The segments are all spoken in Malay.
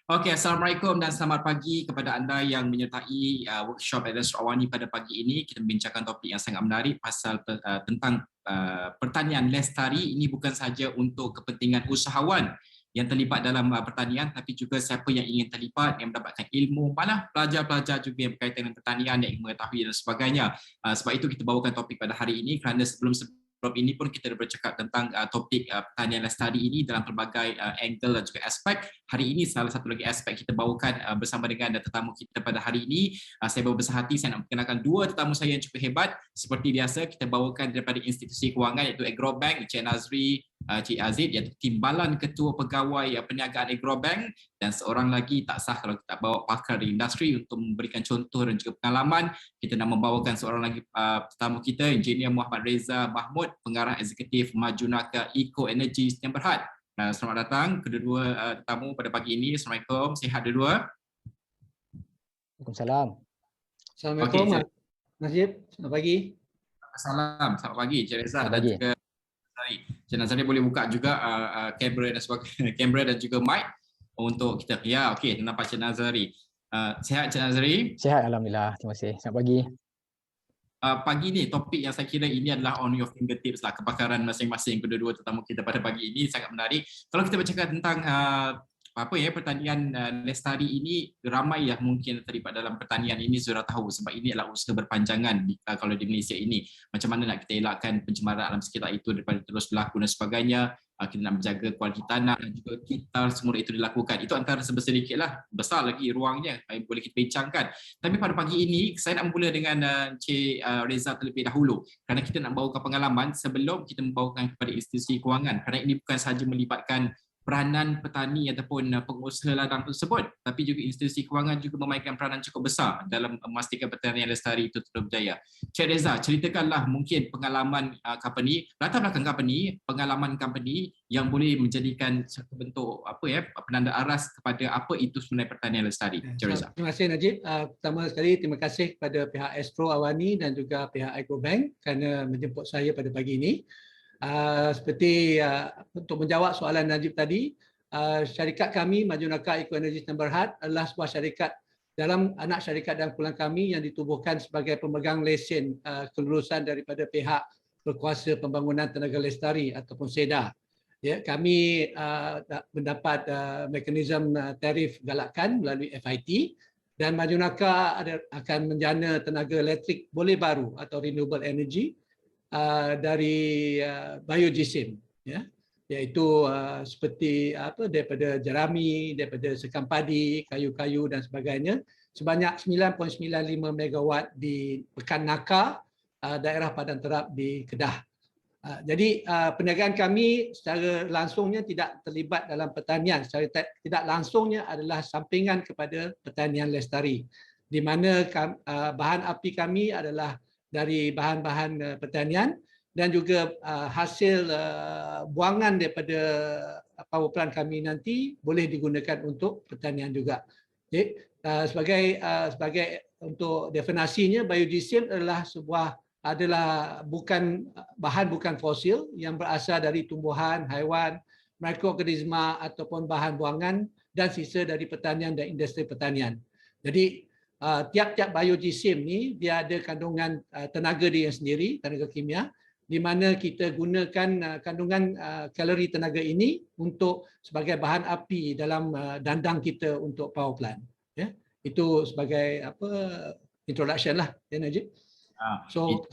Okey, Assalamualaikum dan selamat pagi kepada anda yang menyertai workshop Astro Awani pada pagi ini. Kita membincangkan topik yang sangat menarik tentang pertanian lestari. Ini bukan sahaja untuk kepentingan usahawan yang terlibat dalam pertanian, tapi juga siapa yang ingin terlibat, yang mendapatkan ilmu, malah pelajar-pelajar juga yang berkaitan dengan pertanian, yang ingin mengetahui dan sebagainya. Sebab itu kita bawakan topik pada hari ini kerana sebelum ini pun kita dah bercakap tentang topik pertanian lestari ini dalam pelbagai angle dan juga aspek. Hari ini salah satu lagi aspek kita bawakan bersama dengan tetamu kita pada hari ini. Saya berbesar hati saya nak memperkenalkan dua tetamu saya yang cukup hebat. Seperti biasa kita bawakan daripada institusi kewangan iaitu Agrobank, Encik Nazri, Cik Aziz, iaitu Timbalan Ketua Pegawai Perniagaan Agrobank, dan seorang lagi tak sah kalau kita bawa pakar di industri untuk memberikan contoh dan juga pengalaman. Kita nak membawakan seorang lagi tetamu kita, Engineer Muhammad Reza Mahmud, Pengarah Eksekutif Majunaka Eco Energy yang berhad. Selamat datang kedua-dua tetamu pada pagi ini. Assalamualaikum, sihat dua-dua? Waalaikumsalam. Assalamualaikum, Najib. Selamat pagi. Salam, selamat pagi Cik Reza Selamat dan pagi. juga Cik Nazari. Boleh buka juga kamera dan sebagainya, kamera dan juga mic untuk kita. Ya, okey, nampak Cik Nazari. Sihat Cik Nazari? Sihat, alhamdulillah. Terima kasih. Selamat pagi. Pagi ni topik yang saya kira ini adalah on your fingertips lah, kepakaran masing-masing kedua-dua tetamu kita pada pagi ini sangat menarik. Kalau kita bercakap tentang pertanian lestari ini, ramai yang mungkin terlibat dalam pertanian ini sudah tahu sebab ini adalah usaha berpanjangan kalau di Malaysia ini. Macam mana nak kita elakkan pencemaran alam sekitar itu daripada terus berlaku dan sebagainya. Kita nak menjaga kualiti tanah dan juga kita semua itu dilakukan. Itu antara sedikit lah, besar lagi ruangnya yang boleh kita bincangkan. Tapi pada pagi ini saya nak bermula dengan Encik Reza terlebih dahulu kerana kita nak bawakan pengalaman sebelum kita membawakan kepada institusi kewangan, kerana ini bukan sahaja melibatkan peranan petani ataupun pengusaha ladang tersebut, tapi juga institusi kewangan juga memainkan peranan cukup besar dalam memastikan pertanian lestari itu terus berjaya. Cik Reza, ceritakanlah mungkin pengalaman company, latar belakang company, pengalaman company yang boleh menjadikan satu bentuk penanda aras kepada apa itu sebenarnya pertanian lestari. Cik Reza. Terima kasih Najib. Pertama sekali terima kasih kepada pihak Astro Awani dan juga pihak Agrobank kerana menjemput saya pada pagi ini. Seperti untuk menjawab soalan Najib tadi, syarikat kami Majunaka Eco Energy yang berhad adalah sebuah syarikat dalam anak syarikat dan kumpulan kami yang ditubuhkan sebagai pemegang lesen kelulusan daripada pihak berkuasa pembangunan tenaga lestari ataupun SEDA. Ya, kami mendapat mekanisme tarif galakan melalui FIT, dan Majunaka akan menjana tenaga elektrik boleh baru atau renewable energy dari biogesim, ya, iaitu seperti daripada jerami, daripada sekam padi, kayu-kayu dan sebagainya, sebanyak 9.95 megawatt di Pekan Naka, daerah Padang Terap di Kedah. Jadi perniagaan kami secara langsungnya tidak terlibat dalam pertanian, secara tidak langsungnya adalah sampingan kepada pertanian lestari, di mana bahan api kami adalah dari bahan-bahan pertanian dan juga hasil buangan daripada power plant kami nanti boleh digunakan untuk pertanian juga. Okay. Sebagai untuk definisinya, biogesim adalah bukan fosil yang berasal dari tumbuhan, haiwan, mikroorganisma ataupun bahan buangan dan sisa dari pertanian dan industri pertanian. Jadi tiap-tiap biogesim ni dia ada kandungan tenaga dia sendiri, tenaga kimia, di mana kita gunakan kandungan kalori tenaga ini untuk sebagai bahan api dalam dandang kita untuk power plant. Ya, itu sebagai introduction lah, ya Najib. So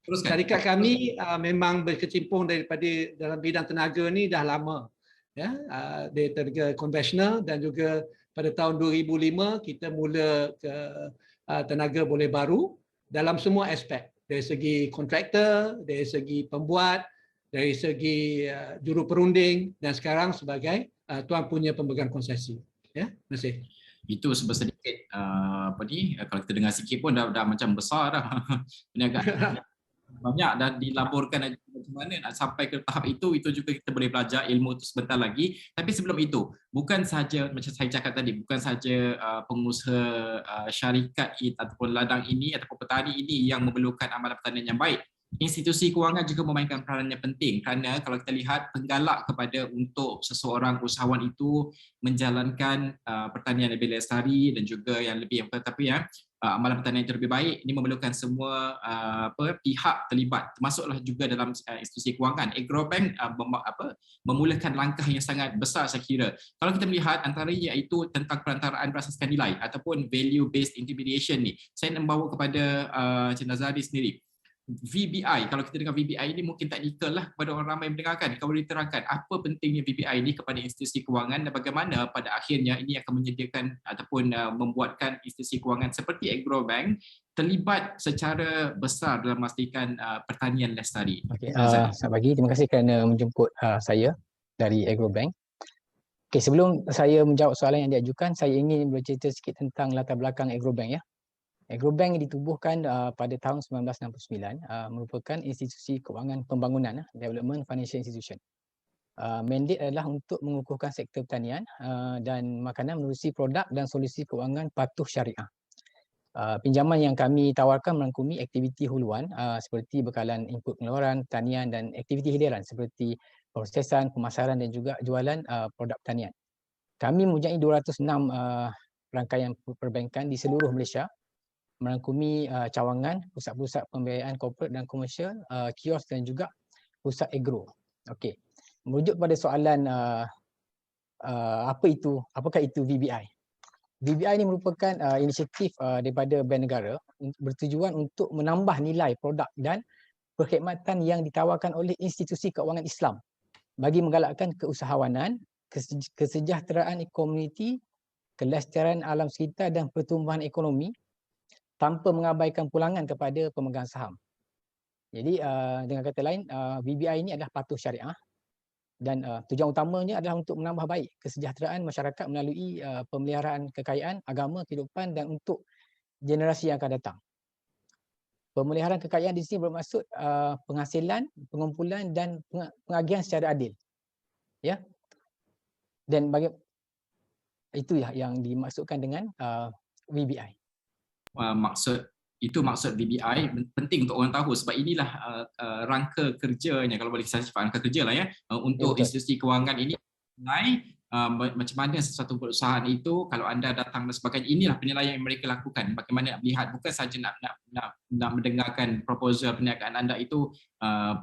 syarikat kami memang berkecimpung dalam bidang tenaga ni dah lama, ya, dari tenaga konvensional, dan juga pada tahun 2005 kita mula ke tenaga boleh baru dalam semua aspek, dari segi kontraktor, dari segi pembuat, dari segi juru perunding, dan sekarang sebagai tuan punya pemegang konsesi. Ya, terima kasih. Itu sedikit kalau kita dengar sikit pun dah macam besar dah. Perniagaan banyak dah dilaporkan macam mana nak sampai ke tahap itu juga kita boleh belajar ilmu itu sebentar lagi. Tapi sebelum itu, bukan sahaja macam saya cakap tadi, bukan sahaja pengusaha syarikat ataupun ladang ini ataupun petani ini yang memerlukan amalan pertanian yang baik, institusi kewangan juga memainkan peranan yang penting kerana kalau kita lihat penggalak kepada untuk seseorang usahawan itu menjalankan pertanian lebih lestari dan juga yang lebih amalan pertanian yang lebih baik, ini memerlukan semua pihak terlibat, termasuklah juga dalam institusi kewangan. Agrobank memulakan langkah yang sangat besar saya kira. Kalau kita melihat antaranya iaitu tentang perantaraan berasaskan nilai ataupun value based intimidation ni. Saya nak membawa kepada Cik Nazari sendiri. VBI, kalau kita dengar VBI ini mungkin teknikal lah kepada orang ramai yang mendengarkan. Kalau boleh diterangkan apa pentingnya VBI ini kepada institusi kewangan dan bagaimana pada akhirnya ini akan menyediakan ataupun membuatkan institusi kewangan seperti Agrobank terlibat secara besar dalam memastikan pertanian lestari. Okey, selamat pagi. Terima kasih kerana menjemput saya dari Agrobank. Okey, sebelum saya menjawab soalan yang diajukan, saya ingin bercerita sikit tentang latar belakang Agrobank ya. Agrobank ditubuhkan pada tahun 1969, merupakan institusi kewangan pembangunan, Development Financial Institution. Mandate adalah untuk mengukuhkan sektor pertanian dan makanan menerusi produk dan solusi kewangan patuh syariah. Pinjaman yang kami tawarkan merangkumi aktiviti huluan seperti bekalan input pengeluaran pertanian dan aktiviti hiliran seperti prosesan, pemasaran dan juga jualan produk pertanian. Kami mempunyai 206 rangkaian perbankan di seluruh Malaysia, merangkumi cawangan, pusat-pusat pembiayaan korporat dan komersial, kios dan juga pusat agro. Okey. Merujuk pada soalan apakah itu VBI? VBI ini merupakan inisiatif daripada Bank Negara bertujuan untuk menambah nilai produk dan perkhidmatan yang ditawarkan oleh institusi keuangan Islam bagi menggalakkan keusahawanan, kesejahteraan komuniti, kelestarian alam sekitar dan pertumbuhan ekonomi tanpa mengabaikan pulangan kepada pemegang saham. Jadi dengan kata lain, VBI ini adalah patuh syariah dan tujuan utamanya adalah untuk menambah baik kesejahteraan masyarakat melalui pemeliharaan kekayaan, agama, kehidupan dan untuk generasi yang akan datang. Pemeliharaan kekayaan di sini bermaksud penghasilan, pengumpulan dan pengagihan secara adil. Ya. Dan itu yang dimaksudkan dengan VBI. Maksud VBI penting untuk orang tahu sebab inilah rangka kerjanya, kalau boleh saya cakap rangka kerja lah ya, untuk institusi kewangan ini macam mana sesuatu perusahaan itu kalau anda datang dan sebagainya, inilah penilaian yang mereka lakukan, bagaimana nak melihat bukan saja nak mendengarkan proposal perniagaan anda itu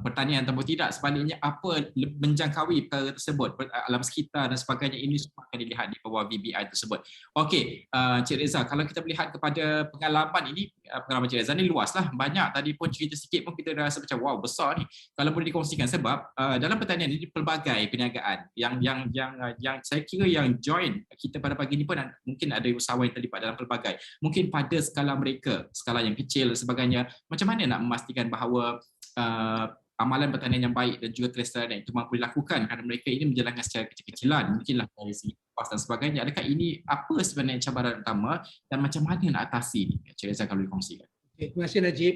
pertanian atau tidak, sebaliknya apa menjangkaui perkara tersebut, alam sekitar dan sebagainya, ini semua akan dilihat di bawah VBI tersebut. Okey, Cik Reza, kalau kita melihat kepada pengalaman ini, pengalaman Cik Reza ni luas lah, banyak, tadi pun cerita sikit pun kita rasa macam wow besar ni, kalau boleh dikongsikan sebab dalam pertanian ini pelbagai perniagaan yang saya kira yang join kita pada pagi ini pun mungkin ada usahawan yang terlibat dalam pelbagai, mungkin pada skala mereka, skala yang kecil dan sebagainya, macam mana nak memastikan bahawa amalan pertanian yang baik dan juga kelestarian itu mampu dilakukan kerana mereka ini menjalankan secara kecil-kecilan, mungkinlah dari segi kos dan sebagainya. Adakah ini apa sebenarnya cabaran utama dan macam mana nak atasi ni? Cik Reza kalau dikongsikan. Okay, terima kasih Najib.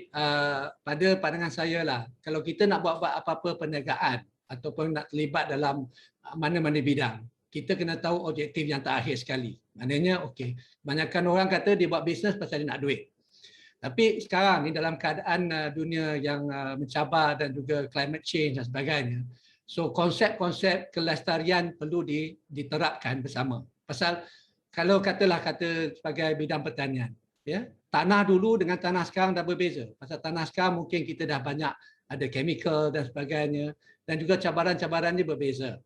Pada pandangan saya lah, kalau kita nak buat apa-apa perniagaan ataupun nak terlibat dalam mana-mana bidang, kita kena tahu objektif yang terakhir sekali. Maknanya okey, kebanyakan orang kata dia buat bisnes pasal dia nak duit. Tapi sekarang ni dalam keadaan dunia yang mencabar dan juga climate change dan sebagainya, so konsep-konsep kelestarian perlu diterapkan bersama. Pasal kalau kata sebagai bidang pertanian, ya, tanah dulu dengan tanah sekarang dah berbeza. Pasal tanah sekarang mungkin kita dah banyak ada chemical dan sebagainya dan juga cabaran-cabarannya berbeza.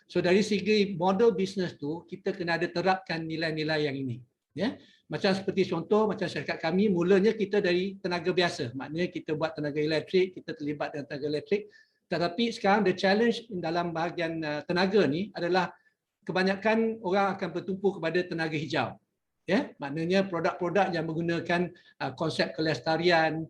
So dari segi model bisnes tu kita kena ada terapkan nilai-nilai yang ini. Ya, macam seperti contoh macam syarikat kami, mulanya kita dari tenaga biasa, maknanya kita buat tenaga elektrik, kita terlibat dengan tenaga elektrik. Tetapi sekarang the challenge dalam bahagian tenaga ni adalah kebanyakan orang akan bertumpu kepada tenaga hijau. Ya, maknanya produk-produk yang menggunakan konsep kelestarian,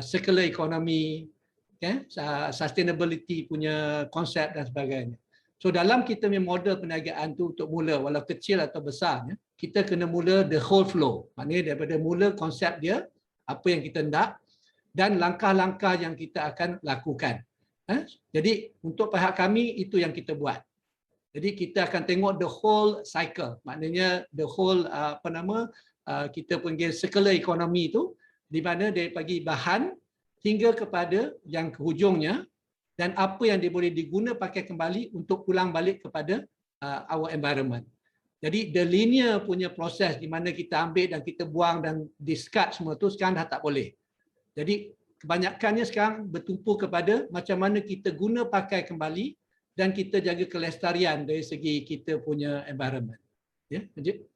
circular economy, ya, sustainability punya konsep dan sebagainya. So dalam kita punya model perniagaan tu untuk mula walau kecil atau besar, kita kena mula the whole flow. Maknanya daripada mula konsep dia, apa yang kita nak dan langkah-langkah yang kita akan lakukan. Jadi untuk pihak kami itu yang kita buat. Jadi kita akan tengok the whole cycle. Maknanya the whole kita panggil circular economy tu, di mana dari pagi bahan hingga kepada yang ke hujungnya, dan apa yang dia boleh diguna pakai kembali untuk pulang balik kepada our environment. Jadi the linear punya proses di mana kita ambil dan kita buang dan discard semua tu sekarang dah tak boleh. Jadi kebanyakannya sekarang bertumpu kepada macam mana kita guna pakai kembali dan kita jaga kelestarian dari segi kita punya environment. Ya, lanjut.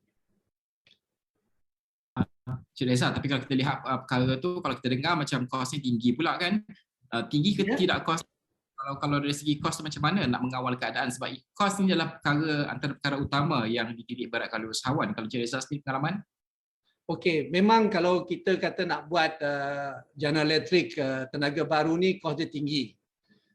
Cik Reza, tapi kalau kita lihat perkara tu, kalau kita dengar macam kosnya tinggi pula kan, tinggi ke tidak kos? Kalau dari segi kos macam mana nak mengawal keadaan, sebab kos ni adalah perkara antara perkara utama yang dititik beratkan oleh usahawan. Kalau Cik Reza sendiri pengalaman? Okey, memang kalau kita kata nak buat jana elektrik tenaga baru ni kos dia tinggi.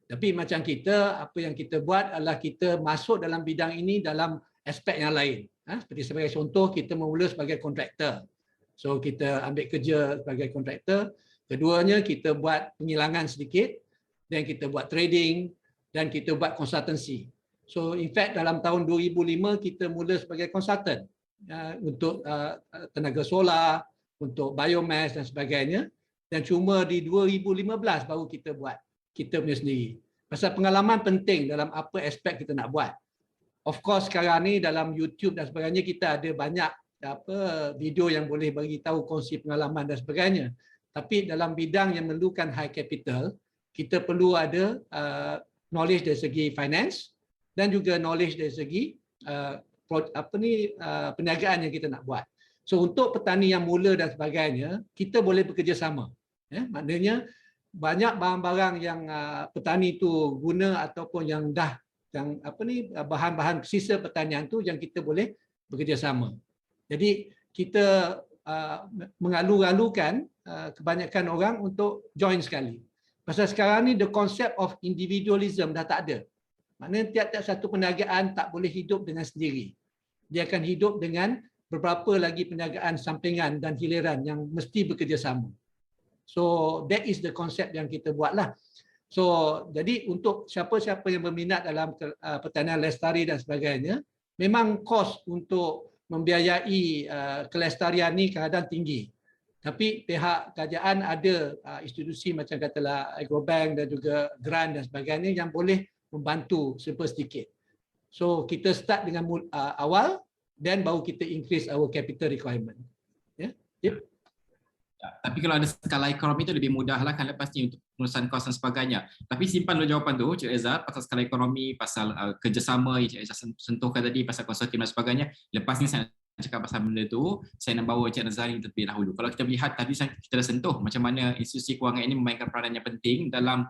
Tapi macam kita, apa yang kita buat adalah kita masuk dalam bidang ini dalam aspek yang lain. Seperti sebagai contoh, kita mula sebagai kontraktor. So kita ambil kerja sebagai kontraktor. Keduanya kita buat penghilangan sedikit, dan kita buat trading, dan kita buat consultancy. So in fact dalam tahun 2005 kita mula sebagai konsultan untuk tenaga solar, untuk biomass dan sebagainya. Dan cuma di 2015 baru kita buat kita punya sendiri. Pasal pengalaman penting dalam apa aspek kita nak buat. Of course sekarang ni dalam YouTube dan sebagainya kita ada banyak video yang boleh bagi tahu kongsi pengalaman dan sebagainya. Tapi dalam bidang yang memerlukan high capital, kita perlu ada knowledge dari segi finance dan juga knowledge dari segi perniagaan yang kita nak buat. So untuk petani yang mula dan sebagainya, kita boleh bekerjasama. Maknanya banyak barang-barang yang petani tu guna ataupun yang dah bahan-bahan sisa pertanian tu yang kita boleh bekerjasama. Jadi kita mengalu-alukan kebanyakan orang untuk join sekali. Pasal sekarang ni the concept of individualism dah tak ada. Maknanya tiap-tiap satu perniagaan tak boleh hidup dengan sendiri. Dia akan hidup dengan beberapa lagi perniagaan sampingan dan hiliran yang mesti bekerjasama. So that is the concept yang kita buatlah. So jadi untuk siapa-siapa yang berminat dalam pertanian lestari dan sebagainya, memang kos untuk membiayai kelestarian ni kadang-kadang tinggi. Tapi pihak kerajaan ada institusi macam katalah Agrobank dan juga grant dan sebagainya yang boleh membantu sedikit. So kita start dengan awal dan baru kita increase our capital requirement. Ya. Yeah. Yep. Tapi kalau ada skala ekonomi tu lebih mudah lah kan lepas ni untuk urusan kos dan sebagainya. Tapi simpan dulu jawapan tu Cik Reza pasal skala ekonomi, pasal kerjasama yang Cik Reza sentuhkan tadi, pasal konsortium dan sebagainya. Lepas ni saya nak cakap pasal benda tu, saya nak bawa Cik Nazari terlebih dahulu. Kalau kita melihat tadi kita dah sentuh macam mana institusi kewangan ini memainkan peranan yang penting dalam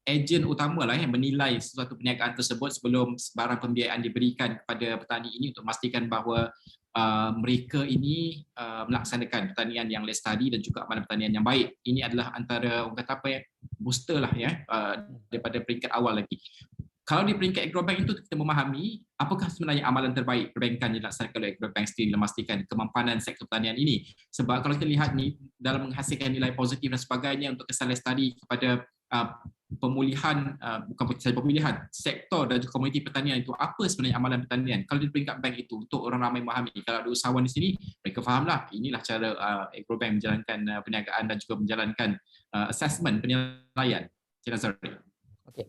ejen utama lah yang menilai sesuatu perniagaan tersebut sebelum barang pembiayaan diberikan kepada petani ini untuk memastikan bahawa mereka ini melaksanakan pertanian yang lestari dan juga amalan pertanian yang baik. Ini adalah antara orang kata apa ya, booster lah ya daripada peringkat awal lagi. Kalau di peringkat Agrobank itu kita memahami apakah sebenarnya amalan terbaik perbankan yang dilaksanakan oleh Agrobank sendiri memastikan kemampanan sektor pertanian ini. Sebab kalau kita lihat ni dalam menghasilkan nilai positif dan sebagainya untuk kesan lestari kepada pemulihan, bukan saja pemulihan, sektor dan komuniti pertanian itu, apa sebenarnya amalan pertanian. Kalau di peringkat bank itu untuk orang ramai memahami, kalau ada usahawan di sini mereka fahamlah inilah cara Agrobank menjalankan perniagaan dan juga menjalankan assessment penilaian. Cik Nazari. Okey.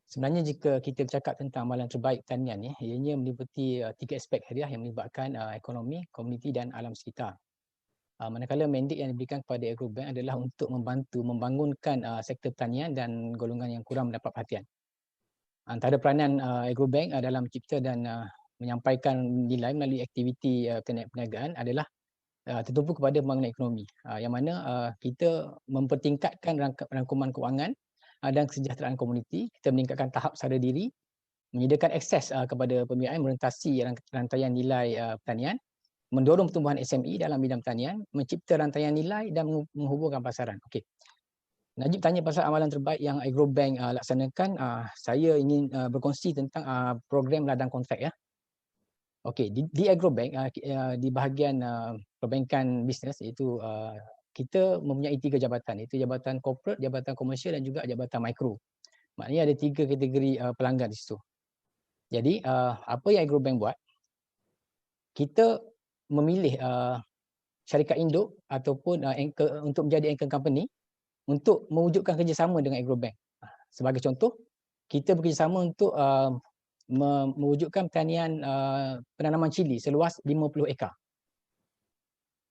Sebenarnya jika kita bercakap tentang amalan terbaik pertanian ni, ianya meliputi 3 aspek hadiah yang melibatkan ekonomi, komuniti dan alam sekitar. Manakala mandat yang diberikan kepada Agrobank adalah untuk membantu membangunkan sektor pertanian dan golongan yang kurang mendapat perhatian. Antara peranan Agrobank dalam mencipta dan menyampaikan nilai melalui aktiviti perniagaan adalah tertumpu kepada pembangunan ekonomi, yang mana kita mempertingkatkan rangkuman kewangan dan kesejahteraan komuniti, kita meningkatkan tahap sadar diri, menyediakan akses kepada pembiayaan merentasi rantaian nilai pertanian, mendorong pertumbuhan SME dalam bidang pertanian, mencipta rantaian nilai dan menghubungkan pasaran. Okey. Najib tanya pasal amalan terbaik yang Agrobank laksanakan. Saya ingin berkongsi tentang program ladang kontrak ya. Okey, di Agrobank di bahagian perbankan bisnes iaitu kita mempunyai 3 jabatan, iaitu jabatan corporate, jabatan komersial dan juga jabatan mikro. Maknanya ada 3 kategori pelanggan di situ. Jadi apa yang Agrobank buat? Kita memilih syarikat induk ataupun untuk menjadi anchor company untuk mewujudkan kerjasama dengan Agrobank. Sebagai contoh, kita bekerjasama untuk mewujudkan pertanian penanaman cili seluas 50 ekar.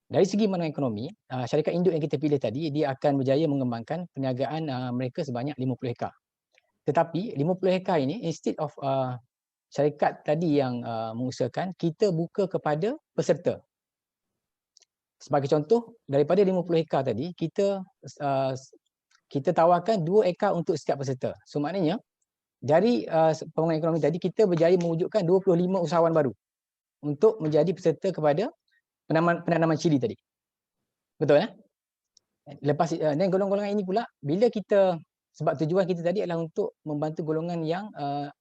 Dari segi makna ekonomi, syarikat induk yang kita pilih tadi, dia akan berjaya mengembangkan perniagaan mereka sebanyak 50 ekar. Tetapi 50 ekar ini, instead of syarikat tadi yang mengusahakan, kita buka kepada peserta. Sebagai contoh, daripada 50 ekar tadi, kita tawarkan 2 ekar untuk setiap peserta. So maknanya, dari pembangunan ekonomi tadi, kita berjaya mewujudkan 25 usahawan baru untuk menjadi peserta kepada penanaman cili tadi. Betul? Lepas dan golongan-golongan ini pula, bila kita, sebab tujuan kita tadi adalah untuk membantu golongan yang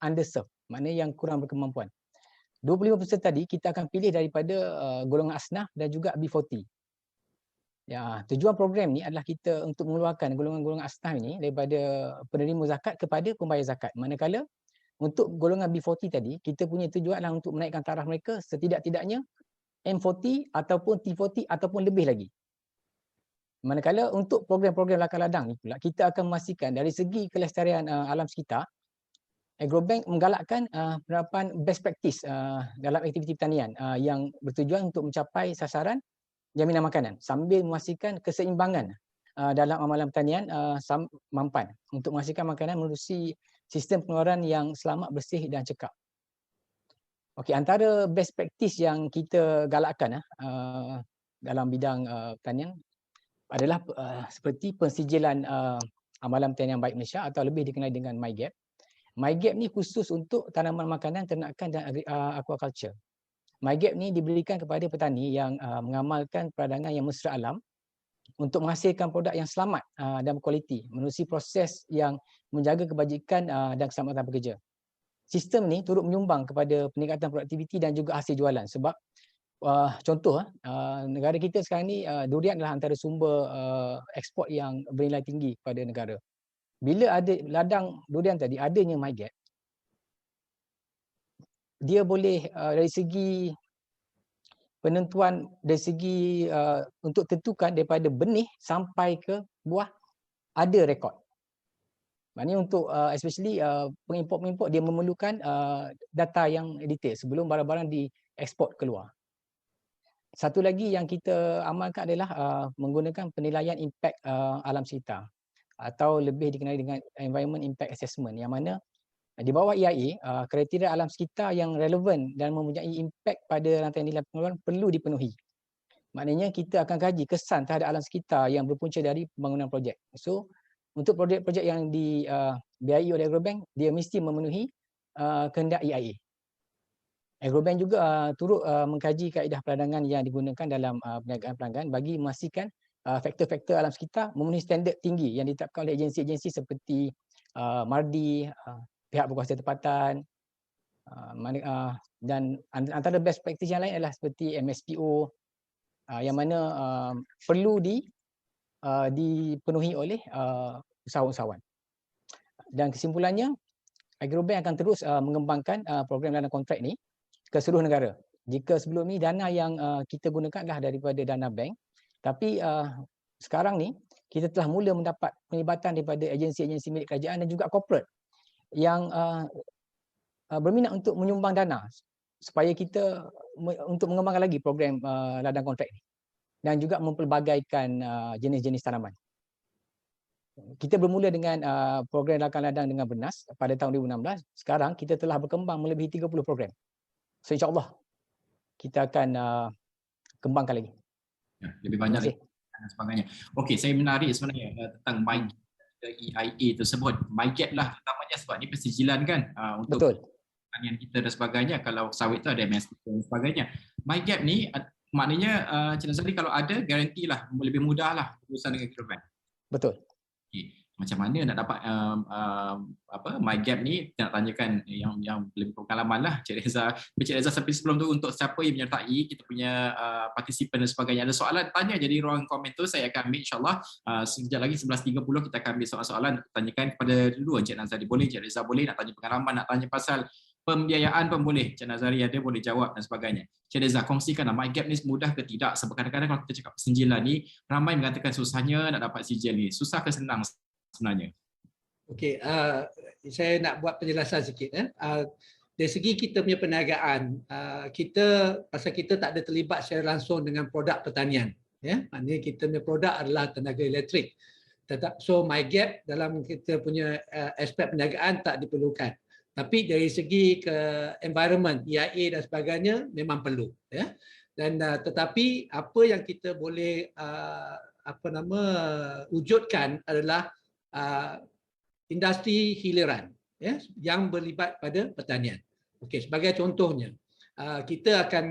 underserved, maknanya yang kurang berkemampuan. 25% tadi kita akan pilih daripada golongan asnaf dan juga B40. Ya, tujuan program ni adalah kita untuk mengeluarkan golongan-golongan asnaf ini daripada penerima zakat kepada pembayar zakat. Manakala untuk golongan B40 tadi, kita punya tujuan adalah untuk menaikkan taraf mereka setidak-tidaknya M40 ataupun T40 ataupun lebih lagi. Manakala untuk program-program lakar ladang ni pula, kita akan memastikan dari segi kelestarian alam sekitar, Agrobank menggalakkan penerapan best practice dalam aktiviti pertanian yang bertujuan untuk mencapai sasaran jaminan makanan sambil memastikan keseimbangan dalam amalan pertanian mampan untuk memastikan makanan menerusi sistem pengeluaran yang selamat, bersih dan cekap. Okey, antara best practice yang kita galakkan dalam bidang pertanian adalah seperti pensijilan amalan pertanian baik Malaysia atau lebih dikenali dengan MyGap. MyGap ni khusus untuk tanaman makanan, ternakan dan aquaculture. MyGap ni diberikan kepada petani yang mengamalkan peradangan yang mesra alam untuk menghasilkan produk yang selamat dan berkualiti menerusi proses yang menjaga kebajikan dan keselamatan pekerja. Sistem ni turut menyumbang kepada peningkatan produktiviti dan juga hasil jualan sebab contoh negara kita sekarang ni durian adalah antara sumber ekspor yang bernilai tinggi kepada negara. Bila ada ladang durian tadi, adanya MyGap, dia boleh dari segi penentuan, dari segi untuk tentukan daripada benih sampai ke buah ada rekod. Maknanya untuk especially pengimport-pengimport, dia memerlukan data yang detail sebelum barang-barang dieksport keluar. Satu lagi yang kita amalkan adalah menggunakan penilaian impak alam sekitar atau lebih dikenali dengan Environment Impact Assessment, yang mana di bawah EIA, kriteria alam sekitar yang relevan dan mempunyai impak pada rantai nilai pengeluaran perlu dipenuhi. Maknanya kita akan kaji kesan terhadap alam sekitar yang berpunca dari pembangunan projek. So, untuk projek-projek yang dibiayai oleh Agrobank, dia mesti memenuhi kehendak EIA. Agrobank juga turut mengkaji kaedah peradangan yang digunakan dalam perniagaan pelanggan bagi memastikan faktor-faktor alam sekitar memenuhi standard tinggi yang ditetapkan oleh agensi-agensi seperti MARDI, pihak berkuasa tempatan, dan antara best practice yang lain adalah seperti MSPO yang mana perlu dipenuhi oleh usahawan-usahawan. Dan kesimpulannya, Agrobank akan terus mengembangkan program dana kontrak ni ke seluruh negara. Jika sebelum ni dana yang kita gunakan adalah daripada dana bank, tapi sekarang ni kita telah mula mendapat penglibatan daripada agensi-agensi milik kerajaan dan juga corporate yang berminat untuk menyumbang dana supaya kita untuk mengembangkan lagi program ladang kontrak ni dan juga mempelbagaikan jenis-jenis tanaman. Kita bermula dengan program ladang dengan bernas pada tahun 2016. Sekarang kita telah berkembang melebihi 30 program. So insya-Allah kita akan kembangkan lagi. Ya, lebih banyak lagi dan sebagainya. Okey, saya menarik sebenarnya tentang MyGap EIA tersebut. MyGap lah utamanya sebab ni persijilan kan untuk pertanian kita dan sebagainya. Kalau sawit tu ada MSP dan sebagainya. MyGap ni maknanya Cik Nazari kalau ada garantilah lebih mudahlah urusan dengan Agrobank. Betul. Okay. Macam mana nak dapat MyGap ni, nak tanyakan yang lebih pengalaman lah Cik Reza. Cik Reza, sampai sebelum tu untuk siapa yang menyertai kita punya partisipan dan sebagainya, ada soalan tanya jadi ruang komen tu saya akan ambil insyaAllah. Sekejap lagi 11.30 kita akan ambil soalan-soalan tanyakan kepada dulu Cik Nazari. Boleh Cik Reza, boleh nak tanya pengalaman, nak tanya pasal pembiayaan pun boleh. Cik Nazari ada boleh jawab dan sebagainya. Cik Reza, kongsikan MyGap ni mudah ke tidak? Sebab kadang-kadang kalau kita cakap persinjilan ni, ramai mengatakan susahnya nak dapat sijil ni. Susah ke senang sebenarnya? Okey, saya nak buat penjelasan sikit. Dari segi kita punya perniagaan, pasal kita tak ada terlibat secara langsung dengan produk pertanian. Maknanya kita punya produk adalah tenaga elektrik. So MyGap dalam kita punya aspek perniagaan tak diperlukan. Tapi dari segi ke environment, EIA dan sebagainya memang perlu. Dan tetapi apa yang kita boleh wujudkan adalah industri hiliran yang berlibat pada pertanian. Okey, sebagai contohnya, kita akan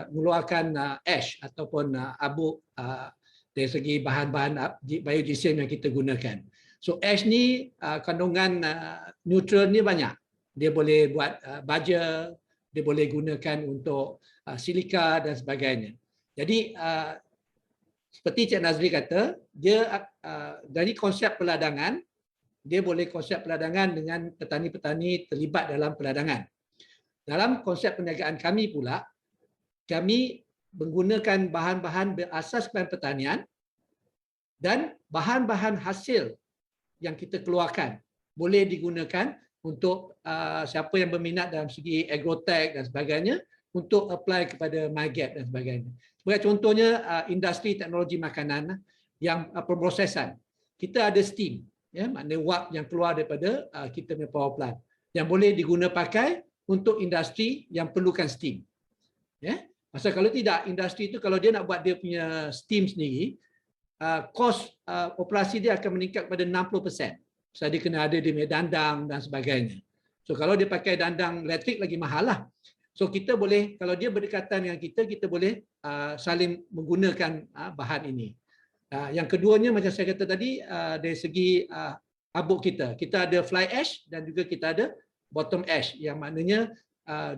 mengeluarkan ash ataupun abu dari segi bahan-bahan bioGSM yang kita gunakan. So ash ni kandungan nutrien ni banyak. Dia boleh buat baja, dia boleh gunakan untuk silika dan sebagainya. Jadi seperti Cik Nazri kata, dia dari konsep peladangan, dia boleh konsep peladangan dengan petani-petani terlibat dalam peladangan. Dalam konsep perniagaan kami pula, kami menggunakan bahan-bahan berasaskan pertanian dan bahan-bahan hasil yang kita keluarkan boleh digunakan untuk siapa yang berminat dalam segi agrotech dan sebagainya untuk apply kepada MyGap dan sebagainya. Sebagai contohnya industri teknologi makanan yang pemprosesan. Kita ada steam, maknanya wap yang keluar daripada kita punya power plant yang boleh diguna pakai untuk industri yang perlukan steam. Pasal kalau tidak, industri itu kalau dia nak buat dia punya steam sendiri, kos operasi dia akan meningkat kepada 60%. Sebab dia kena ada dia punya dandang dan sebagainya. So kalau dia pakai dandang elektrik lagi mahal lah. So kita boleh, kalau dia berdekatan dengan kita, kita boleh saling menggunakan bahan ini. Yang keduanya macam saya kata tadi, dari segi abuk kita ada fly ash dan juga kita ada bottom ash yang maknanya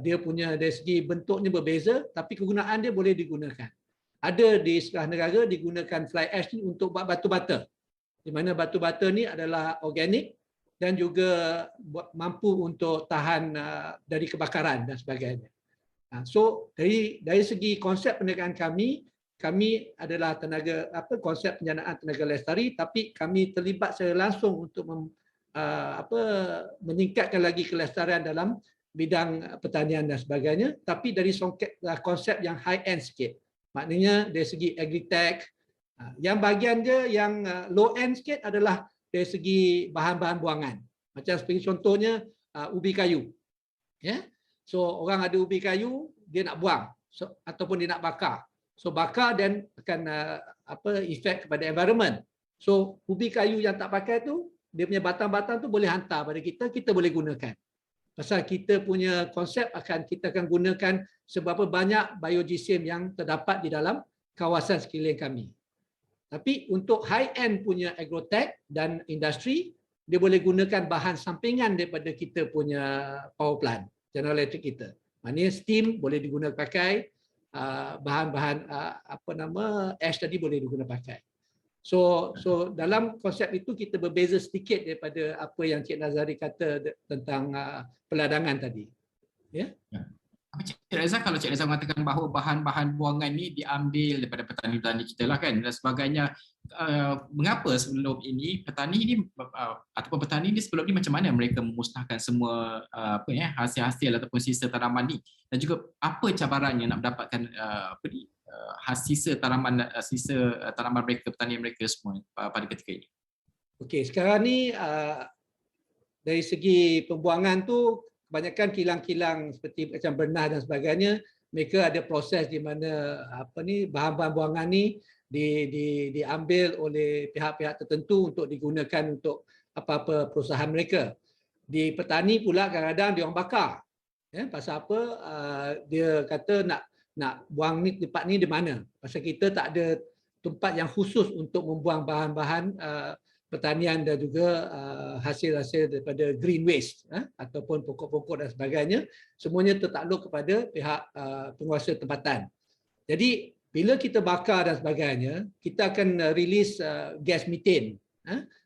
dia punya dari segi bentuknya berbeza tapi kegunaan dia boleh digunakan. Ada di setengah negara digunakan fly ash ni untuk buat batu bata. Di mana batu bata ni adalah organik dan juga mampu untuk tahan dari kebakaran dan sebagainya. So dari segi konsep perniagaan kami adalah konsep penjanaan tenaga lestari tapi kami terlibat secara langsung untuk meningkatkan lagi kelestarian dalam bidang pertanian dan sebagainya tapi dari konsep yang high end sikit. Maknanya dari segi agritech. Yang bahagian dia yang low end sikit adalah dari segi bahan-bahan buangan. Macam seperti contohnya ubi kayu. So orang ada ubi kayu, dia nak buang ataupun dia nak bakar. So bakar dan akan efek kepada environment. So ubi kayu yang tak pakai tu, dia punya batang-batang tu boleh hantar pada kita boleh gunakan. Pasal kita punya konsep kita akan gunakan seberapa banyak bioGSM yang terdapat di dalam kawasan sekeliling kami. Tapi untuk high-end punya agrotech dan industri, dia boleh gunakan bahan sampingan daripada kita punya power plant, General Electric kita. Maknanya steam boleh digunakan pakai, bahan-bahan ash tadi boleh digunakan pakai. So dalam konsep itu kita berbeza sedikit daripada apa yang Cik Nazari kata tentang peladangan tadi. Ya. Cik Reza, kalau Cik Reza mengatakan bahawa bahan-bahan buangan ni diambil daripada petani-petani kita lah kan dan sebagainya, mengapa sebelum ini petani ni ataupun petani ni sebelum ni macam mana mereka memusnahkan semua hasil-hasil ataupun sisa tanaman ni dan juga apa cabarannya nak mendapatkan sisa tanaman mereka, pertanian mereka semua pada ketika ini? Okey, sekarang ni dari segi pembuangan tu kebanyakan kilang-kilang seperti macam Bernah dan sebagainya, mereka ada proses di mana bahan-bahan buangan ni diambil oleh pihak-pihak tertentu untuk digunakan untuk apa-apa perusahaan mereka. Di petani pula kadang-kadang dia orang bakar. Pasal apa? Dia kata nak buang ni tempat ni di mana? Pasal kita tak ada tempat yang khusus untuk membuang bahan-bahan pertanian dan juga hasil-hasil daripada green waste ataupun pokok-pokok dan sebagainya, semuanya tertakluk kepada pihak penguasa tempatan. Jadi bila kita bakar dan sebagainya, kita akan release gas metan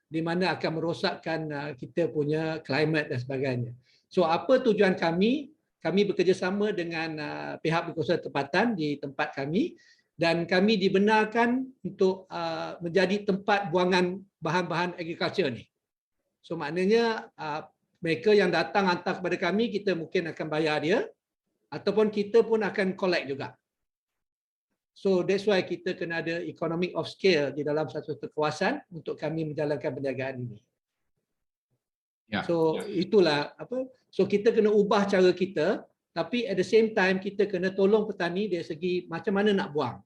di mana akan merosakkan kita punya climate dan sebagainya. So apa tujuan kami kami bekerjasama dengan pihak berkuasa tempatan di tempat kami dan kami dibenarkan untuk menjadi tempat buangan bahan-bahan agriculture ni. So maknanya mereka yang datang hantar kepada kami, kita mungkin akan bayar dia ataupun kita pun akan collect juga. So that's why kita kena ada economic of scale di dalam satu kawasan untuk kami menjalankan perniagaan ini. So itulah apa. So kita kena ubah cara kita, tapi at the same time kita kena tolong petani dari segi macam mana nak buang.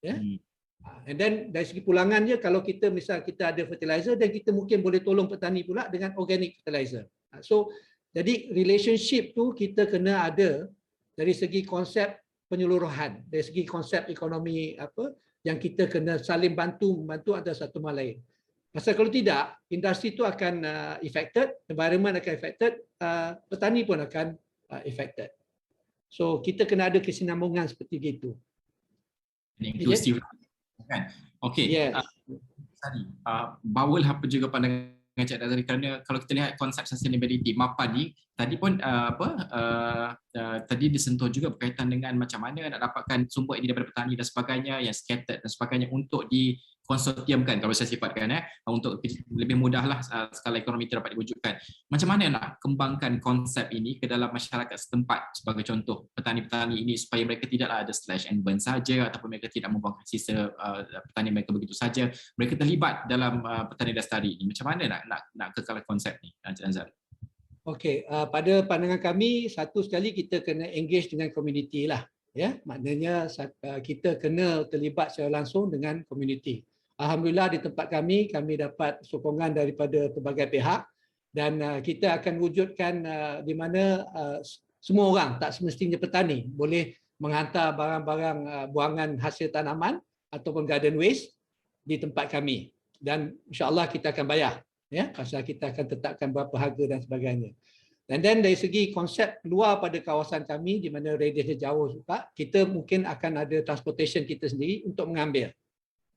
And then dari segi pulangan je, kalau kita misal kita ada fertilizer, dan kita mungkin boleh tolong petani pula dengan organic fertilizer. So jadi relationship tu kita kena ada dari segi konsep penyeluruhan, dari segi konsep ekonomi apa yang kita kena saling membantu antara satu sama lain. Pasal kalau tidak, industri itu akan affected, environment akan affected, petani pun akan affected. So kita kena ada kesinambungan seperti itu. Inklusif kan. Okey. Yes. Bawalah apa juga pandangan Cik Nazari, kerana kalau kita lihat konsep sustainability MAPA ni tadi pun tadi disentuh juga berkaitan dengan macam mana nak dapatkan sumber ini daripada petani dan sebagainya, yang scattered dan sebagainya untuk dikonsortiumkan, kalau saya sifatkan untuk lebih mudahlah skala ekonomi itu dapat diwujudkan. Macam mana nak kembangkan konsep ini ke dalam masyarakat setempat, sebagai contoh petani-petani ini, supaya mereka tidaklah ada slash and burn saja ataupun mereka tidak membuang sisa petani mereka begitu saja, mereka terlibat dalam petani lestari ini. Macam mana nak kekalkan konsep ni, Encik Nazari? Okey, pada pandangan kami, satu sekali kita kena engage dengan komuniti lah. Ya, maknanya kita kena terlibat secara langsung dengan komuniti. Alhamdulillah di tempat kami dapat sokongan daripada pelbagai pihak dan kita akan wujudkan di mana semua orang, tak semestinya petani, boleh menghantar barang-barang buangan hasil tanaman ataupun garden waste di tempat kami, dan insya-Allah kita akan bayar. Ya, pasal kita akan tetapkan berapa harga dan sebagainya. Dan then dari segi konsep luar pada kawasan kami di mana radiusnya jauh juga, kita mungkin akan ada transportation kita sendiri untuk mengambil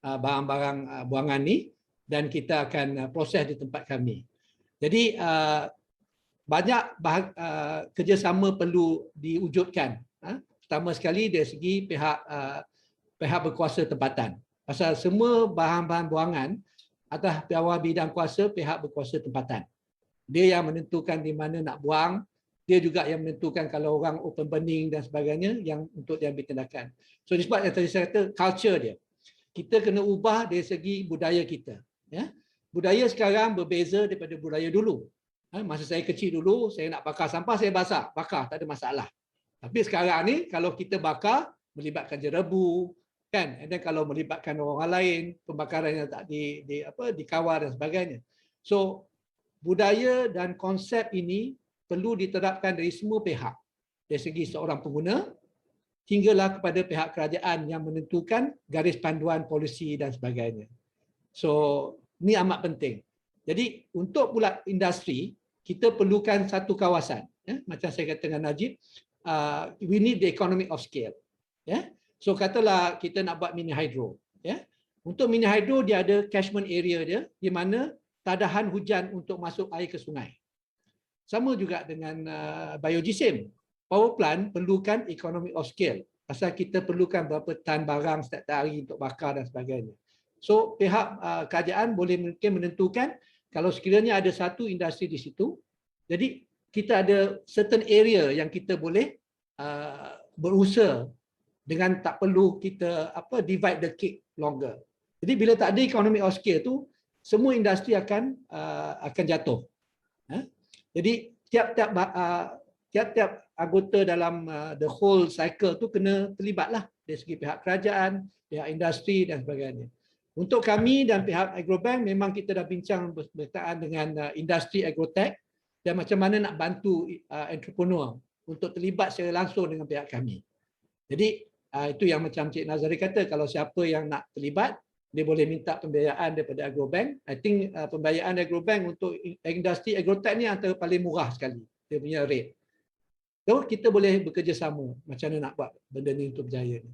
barang-barang buangan ni dan kita akan proses di tempat kami. Jadi banyak kerjasama perlu diwujudkan. Pertama sekali dari segi pihak berkuasa tempatan. Pasal semua bahan-bahan buangan atas bawah bidang kuasa pihak berkuasa tempatan. Dia yang menentukan di mana nak buang, dia juga yang menentukan kalau orang open burning dan sebagainya yang untuk diambil tindakan. So disebab yang tadi saya kata culture dia. Kita kena ubah dari segi budaya kita. Ya. Budaya sekarang berbeza daripada budaya dulu. Masa saya kecil dulu, saya nak bakar sampah, saya bakar, tak ada masalah. Tapi sekarang ni kalau kita bakar, melibatkan jerebu, kan? Dan kalau melibatkan orang lain, pembakaran yang tak dikawal dan sebagainya. So budaya dan konsep ini perlu diterapkan dari semua pihak, dari segi seorang pengguna hinggalah kepada pihak kerajaan yang menentukan garis panduan polisi dan sebagainya. So ini amat penting. Jadi untuk pula industri, kita perlukan satu kawasan. Macam saya kata dengan Najib, we need the economic of scale. So katalah kita nak buat mini hydro. Untuk mini hydro dia ada catchment area dia di mana tadahan hujan untuk masuk air ke sungai. Sama juga dengan biogesim. Power plant perlukan economy of scale. Pasal kita perlukan berapa tan barang setiap hari untuk bakar dan sebagainya. So pihak kerajaan boleh mungkin menentukan kalau sekiranya ada satu industri di situ, jadi kita ada certain area yang kita boleh berusaha dengan tak perlu kita divide the cake longer. Jadi bila tak ada economy of scale tu, semua industri akan jatuh. Jadi tiap-tiap anggota dalam the whole cycle tu kena terlibatlah dari segi pihak kerajaan, pihak industri dan sebagainya. Untuk kami dan pihak Agrobank memang kita dah bincang berkaitan dengan industri agrotech dan macam mana nak bantu entrepreneur untuk terlibat secara langsung dengan pihak kami. Jadi itu yang macam Cik Nazari kata, kalau siapa yang nak terlibat, dia boleh minta pembiayaan daripada Agrobank. I think pembiayaan Agrobank untuk industri agrotech ni antara paling murah sekali, dia punya rate. So kita boleh bekerjasama macam mana nak buat benda ni untuk berjaya ni.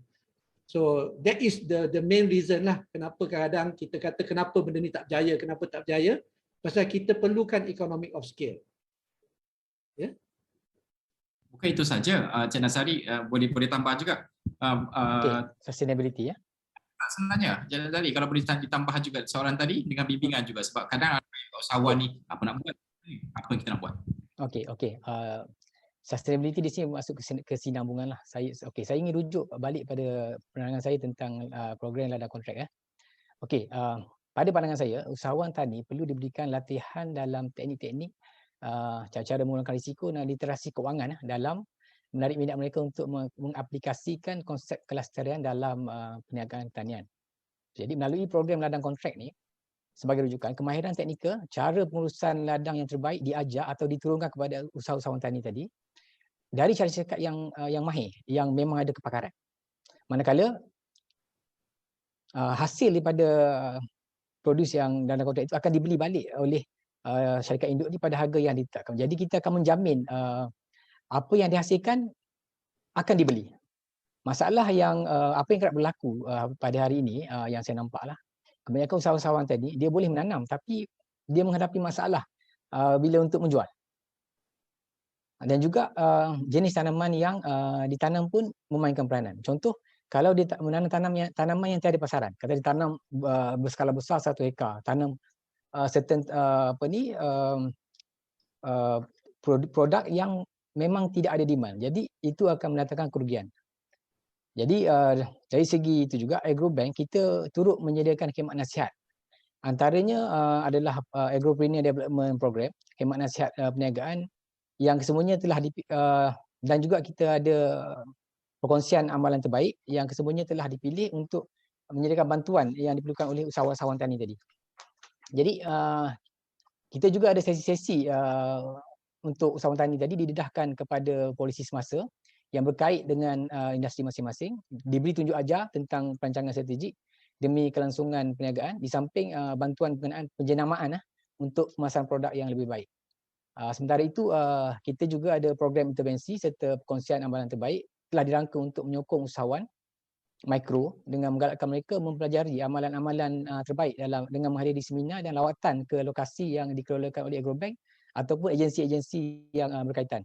So that is the main reason lah kenapa kadang-kadang kita kata kenapa benda ni tak berjaya, kenapa tak berjaya. Pasal kita perlukan economic of scale. Bukan itu saja, Cik Nazari, boleh tambah juga. Okey, sustainability ya. Sebenarnya Cik Nazari, kalau boleh ditambah juga soalan tadi dengan bimbingan juga, sebab kadang usahawan ni apa nak buat, apa yang kita nak buat. Okey. Sustainability di sini masuk kesinambungan lah. Saya ingin rujuk balik pada pandangan saya tentang program ladang kontrak ya. Okey, pada pandangan saya, usahawan tani perlu diberikan latihan dalam teknik-teknik cara-cara mengurangkan risiko dan literasi kewangan dalam menarik minat mereka untuk mengaplikasikan konsep kelestarian dalam perniagaan tanian. Jadi melalui program ladang kontrak ni, sebagai rujukan, kemahiran teknikal, cara pengurusan ladang yang terbaik diajar atau diturunkan kepada usahawan tani tadi dari syarikat yang mahir, yang memang ada kepakaran. Manakala hasil daripada produce yang dalam kontrak itu akan dibeli balik oleh syarikat induk ni pada harga yang ditetapkan. Jadi kita akan menjamin apa yang dihasilkan akan dibeli. Masalah yang apa yang kerap berlaku pada hari ini yang saya nampaklah, kebanyakan usahawan tadi dia boleh menanam tapi dia menghadapi masalah bila untuk menjual. Dan juga jenis tanaman yang ditanam pun memainkan peranan. Contoh, kalau dia menanam tanaman yang tiada pasaran, kata dia tanam berskala besar 1 hektar, tanam certain produk yang memang tidak ada demand. Jadi itu akan mendatangkan kerugian. Jadi dari segi itu juga Agrobank kita turut menyediakan khidmat nasihat. Antaranya adalah Agropreneur Development Program, khidmat nasihat perniagaan yang kesemuanya telah dan juga kita ada perkongsian amalan terbaik yang kesemuanya telah dipilih untuk menyediakan bantuan yang diperlukan oleh usahawan tani tadi. Jadi kita juga ada sesi-sesi untuk usahawan tani tadi didedahkan kepada polisi semasa yang berkait dengan industri masing-masing, diberi tunjuk ajar tentang perancangan strategik demi kelangsungan perniagaan di samping bantuan pengenaan penjenamaan untuk pemasaran produk yang lebih baik. Sementara itu, kita juga ada program intervensi serta perkongsian amalan terbaik telah dirangka untuk menyokong usahawan mikro dengan menggalakkan mereka mempelajari amalan-amalan terbaik dengan menghadiri seminar dan lawatan ke lokasi yang dikelolakan oleh Agrobank ataupun agensi-agensi yang berkaitan.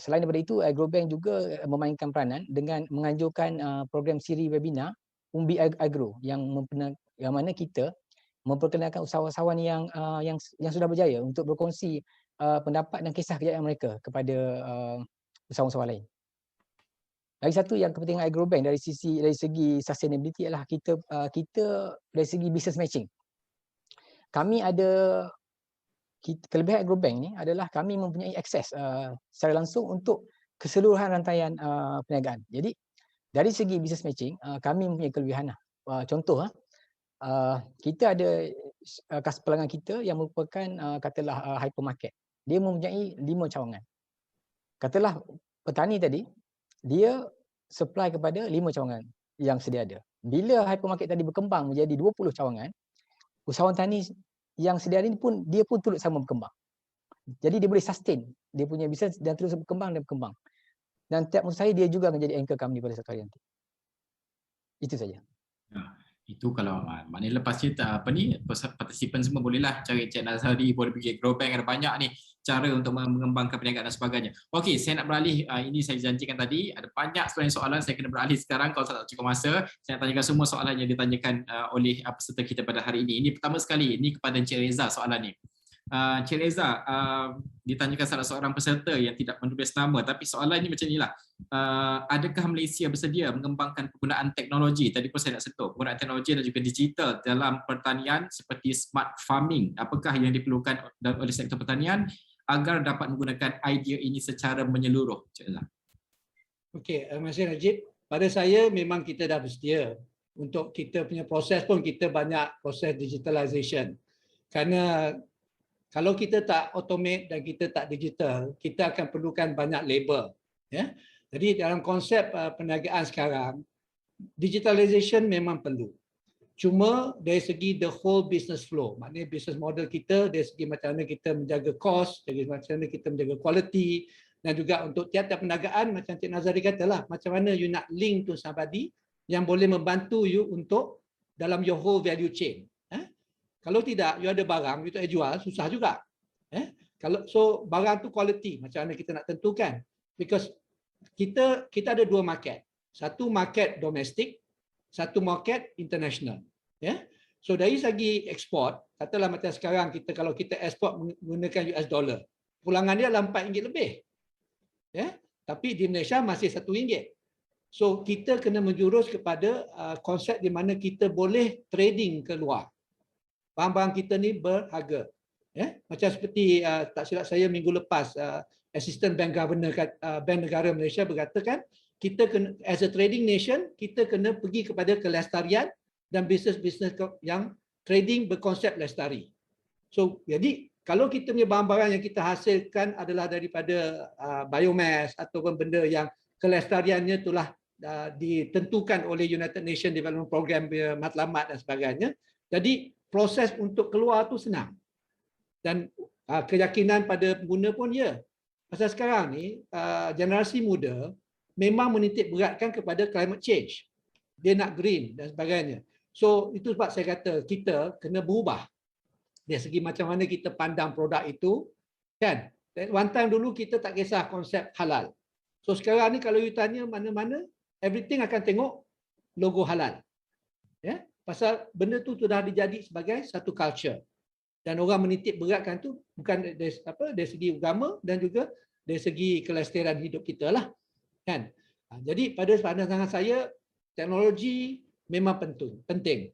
Selain daripada itu, Agrobank juga memainkan peranan dengan menganjurkan program siri webinar Umbi Agro yang mana kita memperkenalkan usahawan yang sudah berjaya untuk berkongsi pendapat dan kisah kejayaan mereka kepada usahawan-usahawan lain. Lagi satu yang kepentingan Agrobank dari segi sustainability adalah kita dari segi business matching. Kami ada kelebihan Agrobank ni adalah kami mempunyai akses secara langsung untuk keseluruhan rantaian perniagaan. Jadi dari segi business matching kami mempunyai kelebihan. Contoh kita ada pelanggan kita yang merupakan katalah hypermarket. Dia mempunyai 5 cawangan. Katalah petani tadi dia supply kepada 5 cawangan yang sedia ada. Bila hypermarket tadi berkembang menjadi 20 cawangan, usahawan tani yang sedia ini pun dia pun turut sama berkembang. Jadi dia boleh sustain dia punya bisnes dan terus berkembang dan berkembang. Dan tiap menurut saya dia juga akan jadi anchor kami pada satu hari nanti. Itu saja. Itu kalau maknanya lepas kita partisipan semua bolehlah cari Cik Nazari, boleh pergi Agrobank, ada banyak ni cara untuk mengembangkan perniagaan dan sebagainya. Okey, saya nak beralih, ini saya janjikan tadi ada banyak soalan, saya kena beralih sekarang kalau tak cukup masa. Saya nak tanyakan semua soalan yang ditanyakan oleh peserta kita pada hari ini. Ini pertama sekali, ini kepada Encik Reza soalan ni. Encik Reza, ditanyakan salah seorang peserta yang tidak menulis nama, tapi soalan ini macam inilah. Adakah Malaysia bersedia mengembangkan penggunaan teknologi, tadi pun saya nak sentuh, penggunaan teknologi dan juga digital dalam pertanian seperti smart farming? Apakah yang diperlukan oleh sektor pertanian agar dapat menggunakan idea ini secara menyeluruh? Okey, terima kasih Najib. Pada saya memang kita dah bersedia. Untuk kita punya proses pun kita banyak proses digitalization. Kerana kalau kita tak automate dan kita tak digital, kita akan perlukan banyak labor. Ya? Jadi dalam konsep perniagaan sekarang, digitalization memang perlu. Cuma dari segi the whole business flow, maknanya business model kita, dari segi macam mana kita menjaga cost, dari macam mana kita menjaga quality, dan juga untuk tiap-tiap perniagaan, macam Cik Nazari katalah, macam mana you nak link to somebody yang boleh membantu you untuk dalam your whole value chain. Kalau tidak, you ada barang, you tak jual, susah juga. Kalau barang tu quality, macam mana kita nak tentukan? Because kita ada dua market. Satu market domestik, satu market international. Ya. So dari segi ekspor, katalah macam sekarang kalau kita ekspor menggunakan US dollar, pulangan dia adalah RM4 lebih. Ya. Tapi di Malaysia masih RM1. So kita kena menjurus kepada konsep di mana kita boleh trading ke luar. Barang-barang kita ni berharga. Ya. Macam seperti tak silap saya minggu lepas Assistant Bank Governor Bank Negara Malaysia berkatakan, kita kena, as a trading nation, kita kena pergi kepada kelestarian dan bisnes-bisnes yang trading berkonsep lestari. So, jadi kalau kita punya barang-barang yang kita hasilkan adalah daripada biomass ataupun benda yang kelestariannya telah ditentukan oleh United Nations Development Program matlamat dan sebagainya. Jadi proses untuk keluar tu senang. Dan keyakinan pada pengguna pun ya. Pasal sekarang ni generasi muda memang menitik beratkan kepada climate change. Dia nak green dan sebagainya. So itu sebab saya kata kita kena berubah. Dari segi macam mana kita pandang produk itu, kan? One time dulu kita tak kisah konsep halal. So sekarang ni kalau you tanya mana-mana, everything akan tengok logo halal. Ya, pasal benda tu sudah dijadi sebagai satu culture. Dan orang menitik beratkan tu bukan dari segi agama dan juga dari segi kelestarian hidup kita lah. Kan? Jadi pada pandangan saya, teknologi memang penting.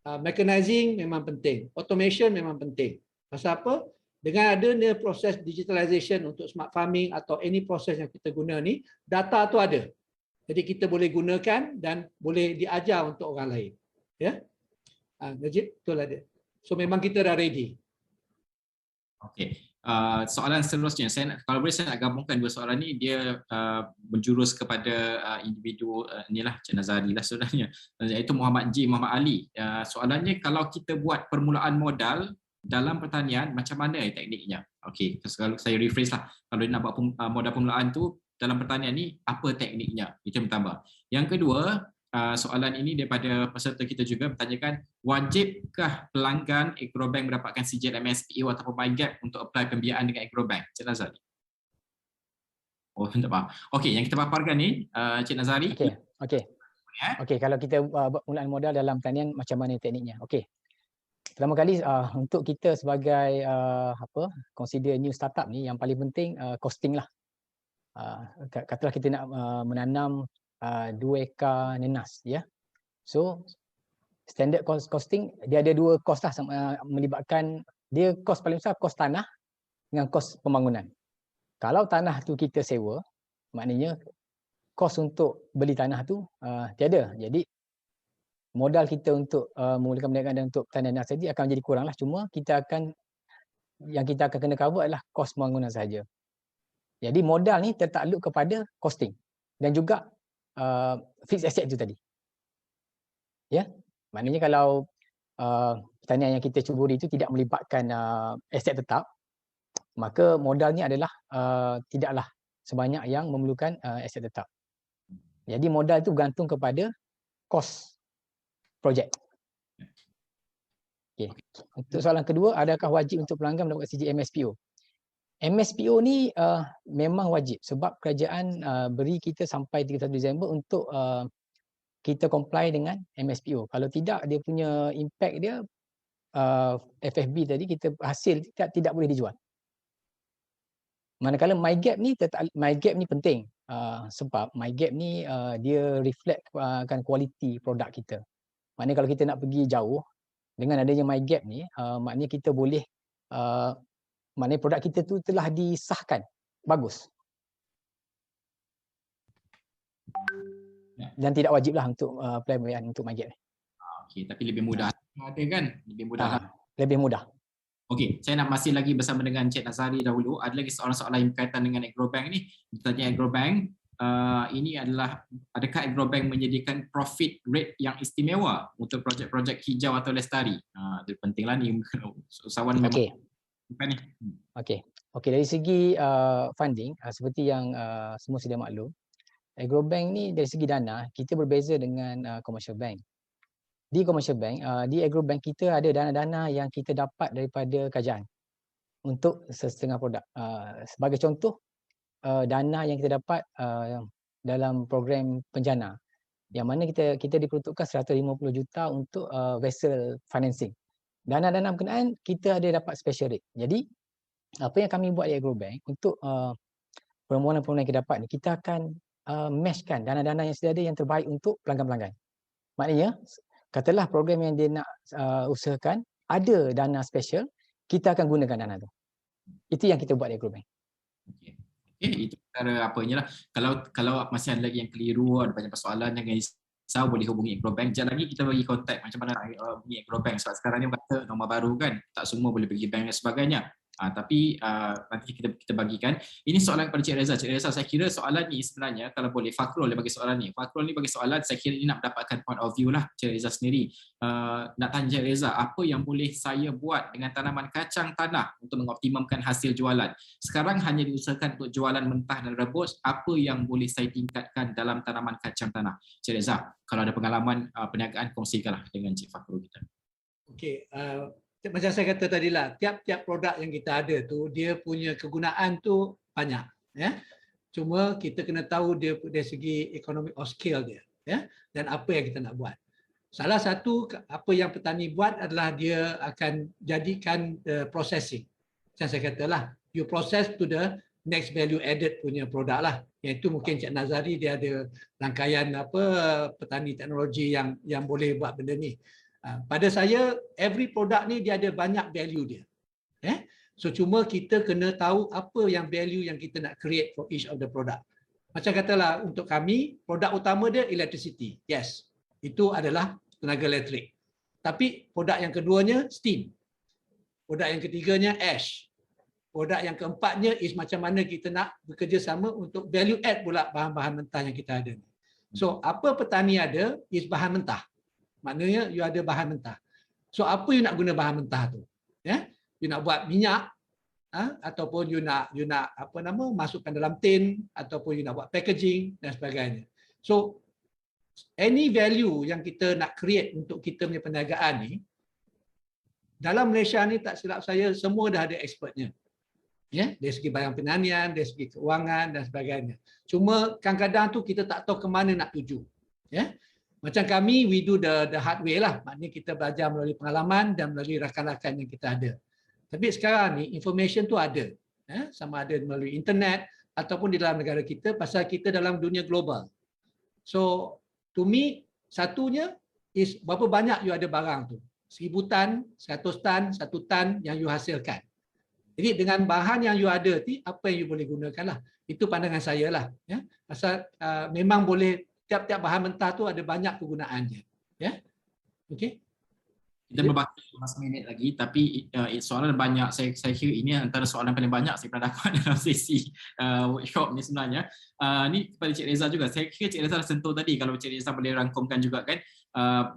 Mechanizing memang penting. Automation memang penting. Pasal apa? Dengan adanya proses digitalization untuk smart farming atau any proses yang kita guna ni, data tu ada. Jadi kita boleh gunakan dan boleh diajar untuk orang lain. Ya? Najib, itulah dia. So memang kita dah ready. Okey. Soalan seterusnya, kalau boleh saya nak gabungkan dua soalan ni, dia menjurus kepada individu inilah Cik Nazari lah sebenarnya, iaitu Muhammad Ali. Soalannya, kalau kita buat permulaan modal dalam pertanian, macam mana tekniknya? Okey, kalau saya rephrase lah, kalau nak buat modal permulaan tu dalam pertanian ni, apa tekniknya? Itu yang pertama. Yang kedua, soalan ini daripada peserta kita juga bertanyakan, wajibkah pelanggan Agrobank mendapatkan sijil MSPO ataupun MyGap untuk apply pembiayaan dengan Agrobank? Cik Nazari. Oh, tak faham. Okey, yang kita paparkan ni, Cik Nazari. Okey, kalau kita buat permulaan modal dalam pertanian, macam mana tekniknya? Okey. Pertama kali untuk kita sebagai consider new startup ni, yang paling penting costing lah. Katalah kita nak menanam 2 ekar nenas, ya. So standard costing dia ada dua kos lah, melibatkan dia kos paling besar kos tanah dengan kos pembangunan. Kalau tanah tu kita sewa, maknanya kos untuk beli tanah tu tiada. Jadi modal kita untuk memulakan perniagaan dan untuk pertanian nenas tadi akan menjadi kurang lah. Cuma yang kita akan kena cover adalah kos pembangunan sahaja. Jadi modal ni tertakluk kepada costing dan juga fixed asset itu tadi. Ya, maknanya kalau pertanian yang kita cuburi itu tidak melibatkan aset tetap, maka modal ni adalah tidaklah sebanyak yang memerlukan aset tetap. Jadi modal itu bergantung kepada kos projek. Okay. Untuk soalan kedua, adakah wajib untuk pelanggan mendapat sijil MSPO? MSPO ni memang wajib sebab kerajaan beri kita sampai 31 Disember untuk kita comply dengan MSPO. Kalau tidak, dia punya impact dia FFB tadi, kita hasil tidak boleh dijual. Manakala MyGap ni penting sebab MyGap ni dia reflect kan kualiti produk kita. Maknanya kalau kita nak pergi jauh dengan adanya MyGap ni, maknanya kita boleh maknanya produk kita tu telah disahkan bagus. Dan tidak wajiblah untuk apply pembiayaan untuk MyGap ni. Okey, tapi lebih mudah ada kan? Lebih mudah. Lebih mudah. Okey, saya nak masih lagi bersama dengan Cik Nazari dahulu. Ada lagi soalan-soalan yang berkaitan dengan Agrobank ni. Bertanya Agrobank, ini adalah, adakah Agrobank menyediakan profit rate yang istimewa untuk projek-projek hijau atau lestari? Itu pentinglah ni. Usahawan memang ni. Okey, dari segi funding, seperti yang semua sudah maklum, Agrobank ni dari segi dana, kita berbeza dengan commercial bank. Di commercial bank, di Agrobank kita ada dana-dana yang kita dapat daripada kerajaan untuk setengah produk. Sebagai contoh, dana yang kita dapat dalam program penjana, yang mana kita diperuntukkan 150 juta untuk vessel financing. Dana-dana berkenaan kita ada dapat special rate. Jadi apa yang kami buat di Agrobank untuk permohonan-permohonan yang kita dapat ni, kita akan matchkan dana-dana yang sudah ada yang terbaik untuk pelanggan-pelanggan. Maknanya katalah program yang dia nak usahakan ada dana special, kita akan gunakan dana tu. Itu yang kita buat di Agrobank. Itu cara apanya lah. Kalau masih ada lagi yang keliru, ada banyak persoalan, jangan risau, boleh hubungi Agrobank. Sekejap lagi kita bagi kontak macam mana hubungi Agrobank. Sebab sekarang ni kata nombor baru kan, tak semua boleh pergi bank dan sebagainya. Tapi nanti kita bagikan. Ini soalan kepada Cik Reza. Cik Reza, saya kira soalan ni sebenarnya, kalau boleh Fakrul dia bagi soalan ni. Fakrul ni bagi soalan, saya kira ini nak mendapatkan point of view lah Cik Reza sendiri. Nak tanya Cik Reza, apa yang boleh saya buat dengan tanaman kacang tanah untuk mengoptimumkan hasil jualan? Sekarang hanya diusahakan untuk jualan mentah dan rebus. Apa yang boleh saya tingkatkan dalam tanaman kacang tanah? Cik Reza, kalau ada pengalaman perniagaan, kongsikanlah dengan Cik Fakrul kita. Okey, macam saya kata tadi lah, tiap-tiap produk yang kita ada tu dia punya kegunaan tu banyak, ya. Cuma kita kena tahu dia dari segi economy of scale dia, ya, dan apa yang kita nak buat. Salah satu apa yang petani buat adalah dia akan jadikan processing. Macam saya katalah, you process to the next value added punya produk lah. Iaitu mungkin Cik Nazari dia ada rangkaian petani teknologi yang boleh buat benda ni. Pada saya, every produk ni dia ada banyak value dia. So cuma kita kena tahu apa yang value yang kita nak create for each of the product. Macam katalah untuk kami, produk utama dia electricity. Yes, itu adalah tenaga elektrik. Tapi produk yang keduanya steam. Produk yang ketiganya ash. Produk yang keempatnya is macam mana kita nak bekerjasama untuk value add pula bahan-bahan mentah yang kita ada. So apa petani ada is bahan mentah. Maknanya you ada bahan mentah. So apa you nak guna bahan mentah tu? Ya, you nak buat minyak, ataupun you nak masukkan dalam tin, ataupun you nak buat packaging dan sebagainya. So any value yang kita nak create untuk kita punya perniagaan ni, dalam Malaysia ni tak silap saya semua dah ada expertnya. Ya, dari segi barang penanian, dari segi keuangan dan sebagainya. Cuma kadang-kadang tu kita tak tahu ke mana nak tuju. Ya. Macam kami, we do the hard way lah. Maknanya kita belajar melalui pengalaman dan melalui rakan-rakan yang kita ada. Tapi sekarang ni, information tu ada. Sama ada melalui internet ataupun di dalam negara kita, pasal kita dalam dunia global. So, to me, satunya is berapa banyak you ada barang tu. 1000 tan, 100 tan, 1 tan yang you hasilkan. Jadi dengan bahan yang you ada ni, apa yang you boleh gunakan lah. Itu pandangan saya lah. Ya? Pasal memang boleh, tiap-tiap bahan mentah tu ada banyak kegunaannya. Ya, okey. Kita berbaki masa minit lagi, tapi soalan banyak. Saya kira ini antara soalan paling banyak saya pernah dapat dalam sesi workshop ni sebenarnya. Ni kepada Cik Reza juga. Saya kira Cik Reza dah sentuh tadi. Kalau Cik Reza boleh rangkumkan juga kan,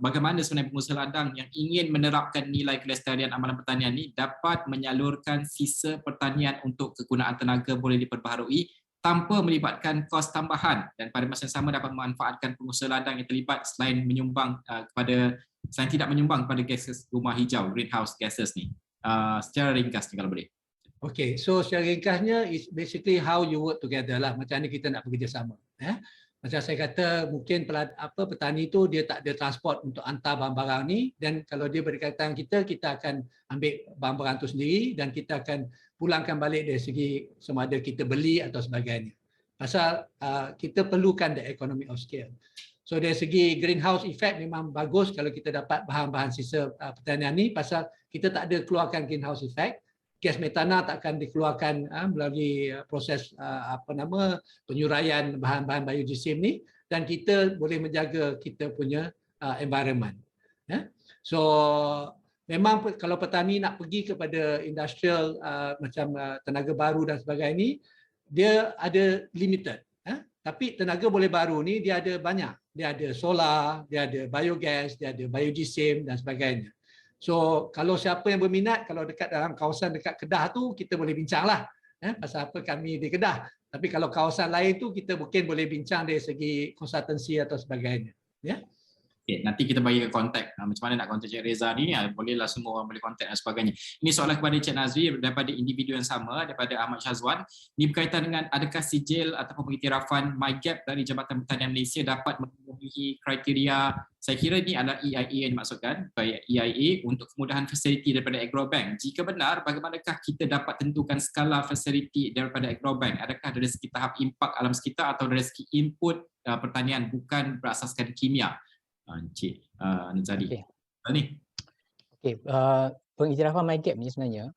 bagaimana sebenarnya pengusaha ladang yang ingin menerapkan nilai kelestarian amalan pertanian ni dapat menyalurkan sisa pertanian untuk kegunaan tenaga boleh diperbaharui tanpa melibatkan kos tambahan, dan pada masa yang sama dapat memanfaatkan pengusaha ladang yang terlibat selain tidak menyumbang kepada gases rumah hijau, greenhouse gases ni. Secara ringkas ni kalau boleh. Okay, so secara ringkasnya is basically how you work together lah. Macam ni kita nak bekerjasama. Macam saya kata, mungkin petani tu dia tak ada transport untuk hantar barang-barang ni, dan kalau dia berdekatan kita akan ambil barang-barang tu sendiri dan kita akan pulangkan balik dari segi sama ada kita beli atau sebagainya. Pasal kita perlukan the economy of scale. So dari segi greenhouse effect memang bagus kalau kita dapat bahan-bahan sisa pertanian ni, pasal kita tak ada keluarkan greenhouse effect. Gas metana tak akan dikeluarkan melalui proses penyuraian bahan-bahan biojisim ni, dan kita boleh menjaga kita punya environment. So memang kalau petani nak pergi kepada industrial macam tenaga baru dan sebagainya ni, dia ada limited. Tapi tenaga boleh baru ni dia ada banyak. Dia ada solar, dia ada biogas, dia ada biojisim dan sebagainya. So kalau siapa yang berminat, kalau dekat dalam kawasan dekat Kedah tu, kita boleh bincanglah pasal apa kami di Kedah. Tapi kalau kawasan lain tu kita mungkin boleh bincang dari segi konsultansi atau sebagainya. Ya. Okay, nanti kita bagi kontak macam mana nak kontak Cik Reza ni, bolehlah semua orang boleh kontak dan sebagainya. Ini soalan kepada Cik Nazri daripada individu yang sama, daripada Ahmad Syazwan. Ini berkaitan dengan adakah sijil ataupun pengiktirafan MyGap dari Jabatan Pertanian Malaysia dapat memenuhi kriteria, saya kira ini adalah EIA yang dimaksudkan, EIA untuk kemudahan fasiliti daripada Agrobank. Jika benar, bagaimanakah kita dapat tentukan skala fasiliti daripada Agrobank? Adakah dari segi tahap impak alam sekitar atau dari segi input pertanian bukan berasaskan kimia? Encik Nazari. Okey. Ni. Okey, pengiktirafan MyGap ni sebenarnya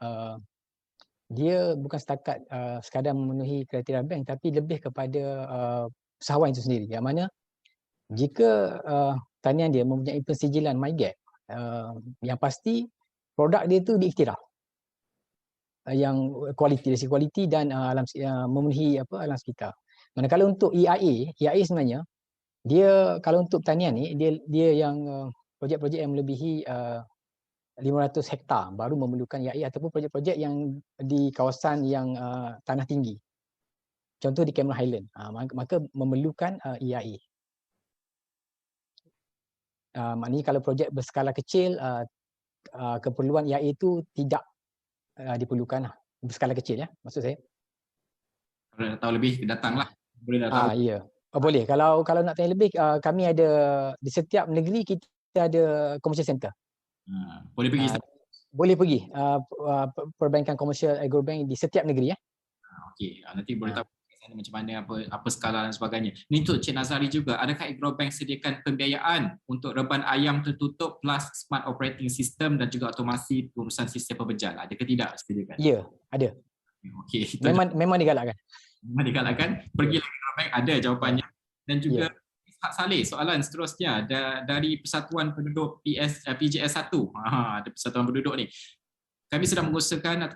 dia bukan setakat sekadar memenuhi kriteria bank, tapi lebih kepada usahawan itu sendiri. Yang mana jika tanian dia mempunyai pensijilan MyGap, yang pasti produk dia tu diiktiraf yang kualiti, dari segi kualiti dan memenuhi alam sekitar. Manakala untuk EIA sebenarnya dia kalau untuk pertanian ni dia yang projek-projek yang melebihi 500 hektar baru memerlukan EIA, ataupun projek-projek yang di kawasan yang tanah tinggi. Contoh di Cameron Highland, maka memerlukan EIA. Maknanya kalau projek berskala kecil, keperluan EIA itu tidak diperlukan berskala kecil, ya, maksud saya. Kalau nak tahu lebih datanglah. Boleh dah tahu. Ya. Boleh. Kalau nak tanya lebih, kami ada di setiap negeri kita ada commercial center. Boleh pergi. Boleh pergi perbankan komersial Agrobank di setiap negeri, ya. Okey, nanti boleh tahu macam mana, apa skala dan sebagainya. Ini untuk Cik Nazari juga, adakah Agrobank sediakan pembiayaan untuk reban ayam tertutup plus smart operating system dan juga otomasi pengurusan sistem pembejal? Adakah tidak sediakan? Ya, ada. Okey, memang digalakkan. Memang digalakkan. Pergilah ke Agrobank, ada jawapannya. Dan juga Pak Saleh, soalan seterusnya dari Persatuan Penduduk PJS 1. Ada Persatuan Penduduk ni. Kami sedang mengusahakan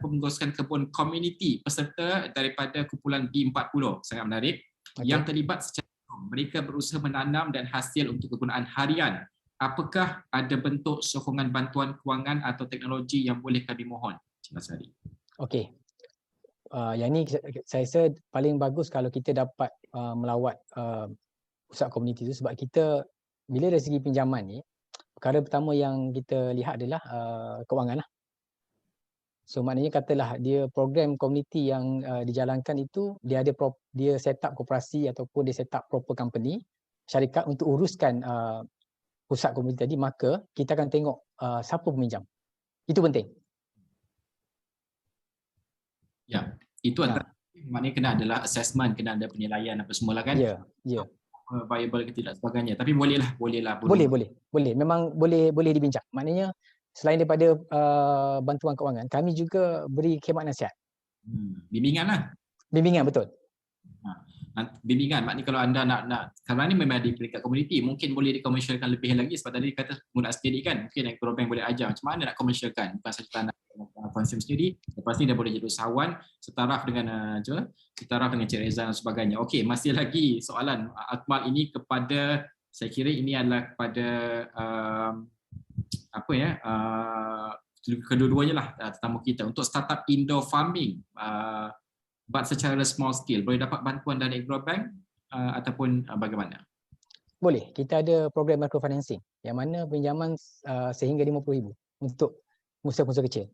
kebun komuniti peserta daripada kumpulan B40. Sangat menarik. Yang terlibat secara mereka berusaha menanam dan hasil untuk kegunaan harian. Apakah ada bentuk sokongan bantuan kewangan atau teknologi yang boleh kami mohon? Cik Nazari. Okey. Yang ni saya rasa paling bagus kalau kita dapat melawat pusat komuniti itu, sebab kita bila dari segi pinjaman ni, perkara pertama yang kita lihat adalah kewangan lah. So maknanya katalah dia program komuniti yang dijalankan itu dia set up koperasi ataupun dia set up proper company, syarikat untuk uruskan pusat komuniti tadi, maka kita akan tengok siapa peminjam. Itu penting. Ya, itu antara maknanya kena adalah assessment, kena ada penilaian apa semualah kan? Ya. Viable ke tidak sebagainya. Tapi bolehlah. Boleh. Memang boleh dibincang. Maknanya selain daripada bantuan kewangan, kami juga beri khidmat nasihat. Bimbingan lah. Bimbingan, betul. Bimbingan, maknanya kalau anda nak sekarang ni memang di peringkat komuniti, mungkin boleh dikomersialkan lebih lagi, sebab tadi kata penggunaan sendiri kan, mungkin Agrobank boleh ajar macam mana nak komersialkan, bukan sahaja tanah konsum sendiri, lepas ni dia boleh jadi usahawan setaraf dengan Cik Reza dan sebagainya. Okey, masih lagi soalan Akmal ini kepada, saya kira ini adalah kepada kedua-duanya lah tetamu kita, untuk startup indoor farming but secara small scale, boleh dapat bantuan dari Agrobank ataupun bagaimana? Boleh. Kita ada program microfinancing yang mana pinjaman sehingga RM50,000 untuk pengusaha-pengusaha kecil.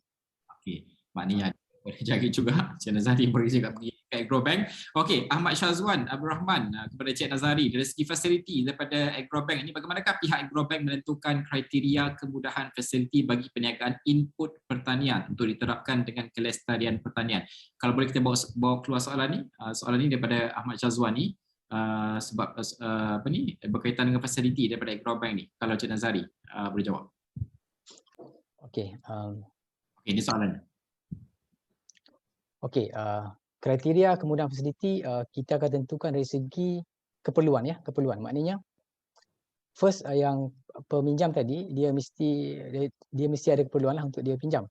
Okey, maknanya boleh jaga juga. Cik Nazari boleh juga pergi ke Agrobank. Okey, Ahmad Syazwan Abdul Rahman kepada Cik Nazari, dari segi fasiliti daripada Agrobank ini, bagaimanakah pihak Agrobank menentukan kriteria kemudahan fasiliti bagi perniagaan input pertanian untuk diterapkan dengan kelestarian pertanian? Kalau boleh kita bawa keluar soalan ni daripada Ahmad Syazwan ni, sebab berkaitan dengan fasiliti daripada Agrobank ni. Kalau Cik Nazari boleh jawab. Okey. Ini soalan. Okey, kriteria kemudahan fasiliti kita akan tentukan dari segi keperluan, ya, keperluan. Maknanya first yang peminjam tadi dia mesti ada keperluan lah untuk dia pinjam.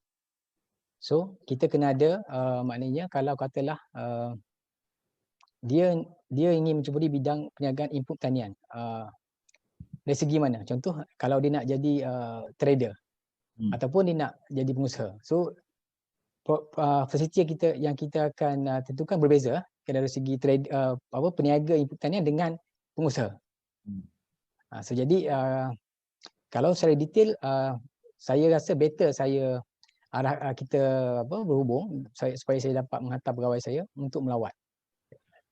So kita kena ada maknanya kalau katalah dia ingin mencuburi bidang perniagaan input pertanian. Dari segi mana? Contoh kalau dia nak jadi trader ataupun dia nak jadi pengusaha. So fasiliti yang kita akan tentukan berbeza dari segi peniaga input pertanian dengan pengusaha. So jadi Kalau secara detail, saya rasa better saya kita berhubung supaya saya dapat menghantar pegawai saya untuk melawat.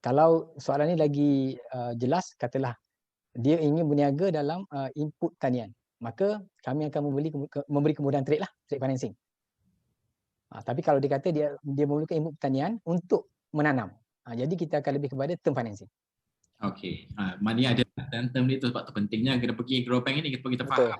Kalau soalan ni lagi jelas, katalah dia ingin berniaga dalam input tanian, maka kami akan memberi kemudahan trade lah, trade financing. Tapi kalau dia kata dia memerlukan input pertanian untuk menanam, jadi kita akan lebih kepada term financing. Okey, mana ada dan term itu sebab tu pentingnya kena pergi grow bank ini kita faham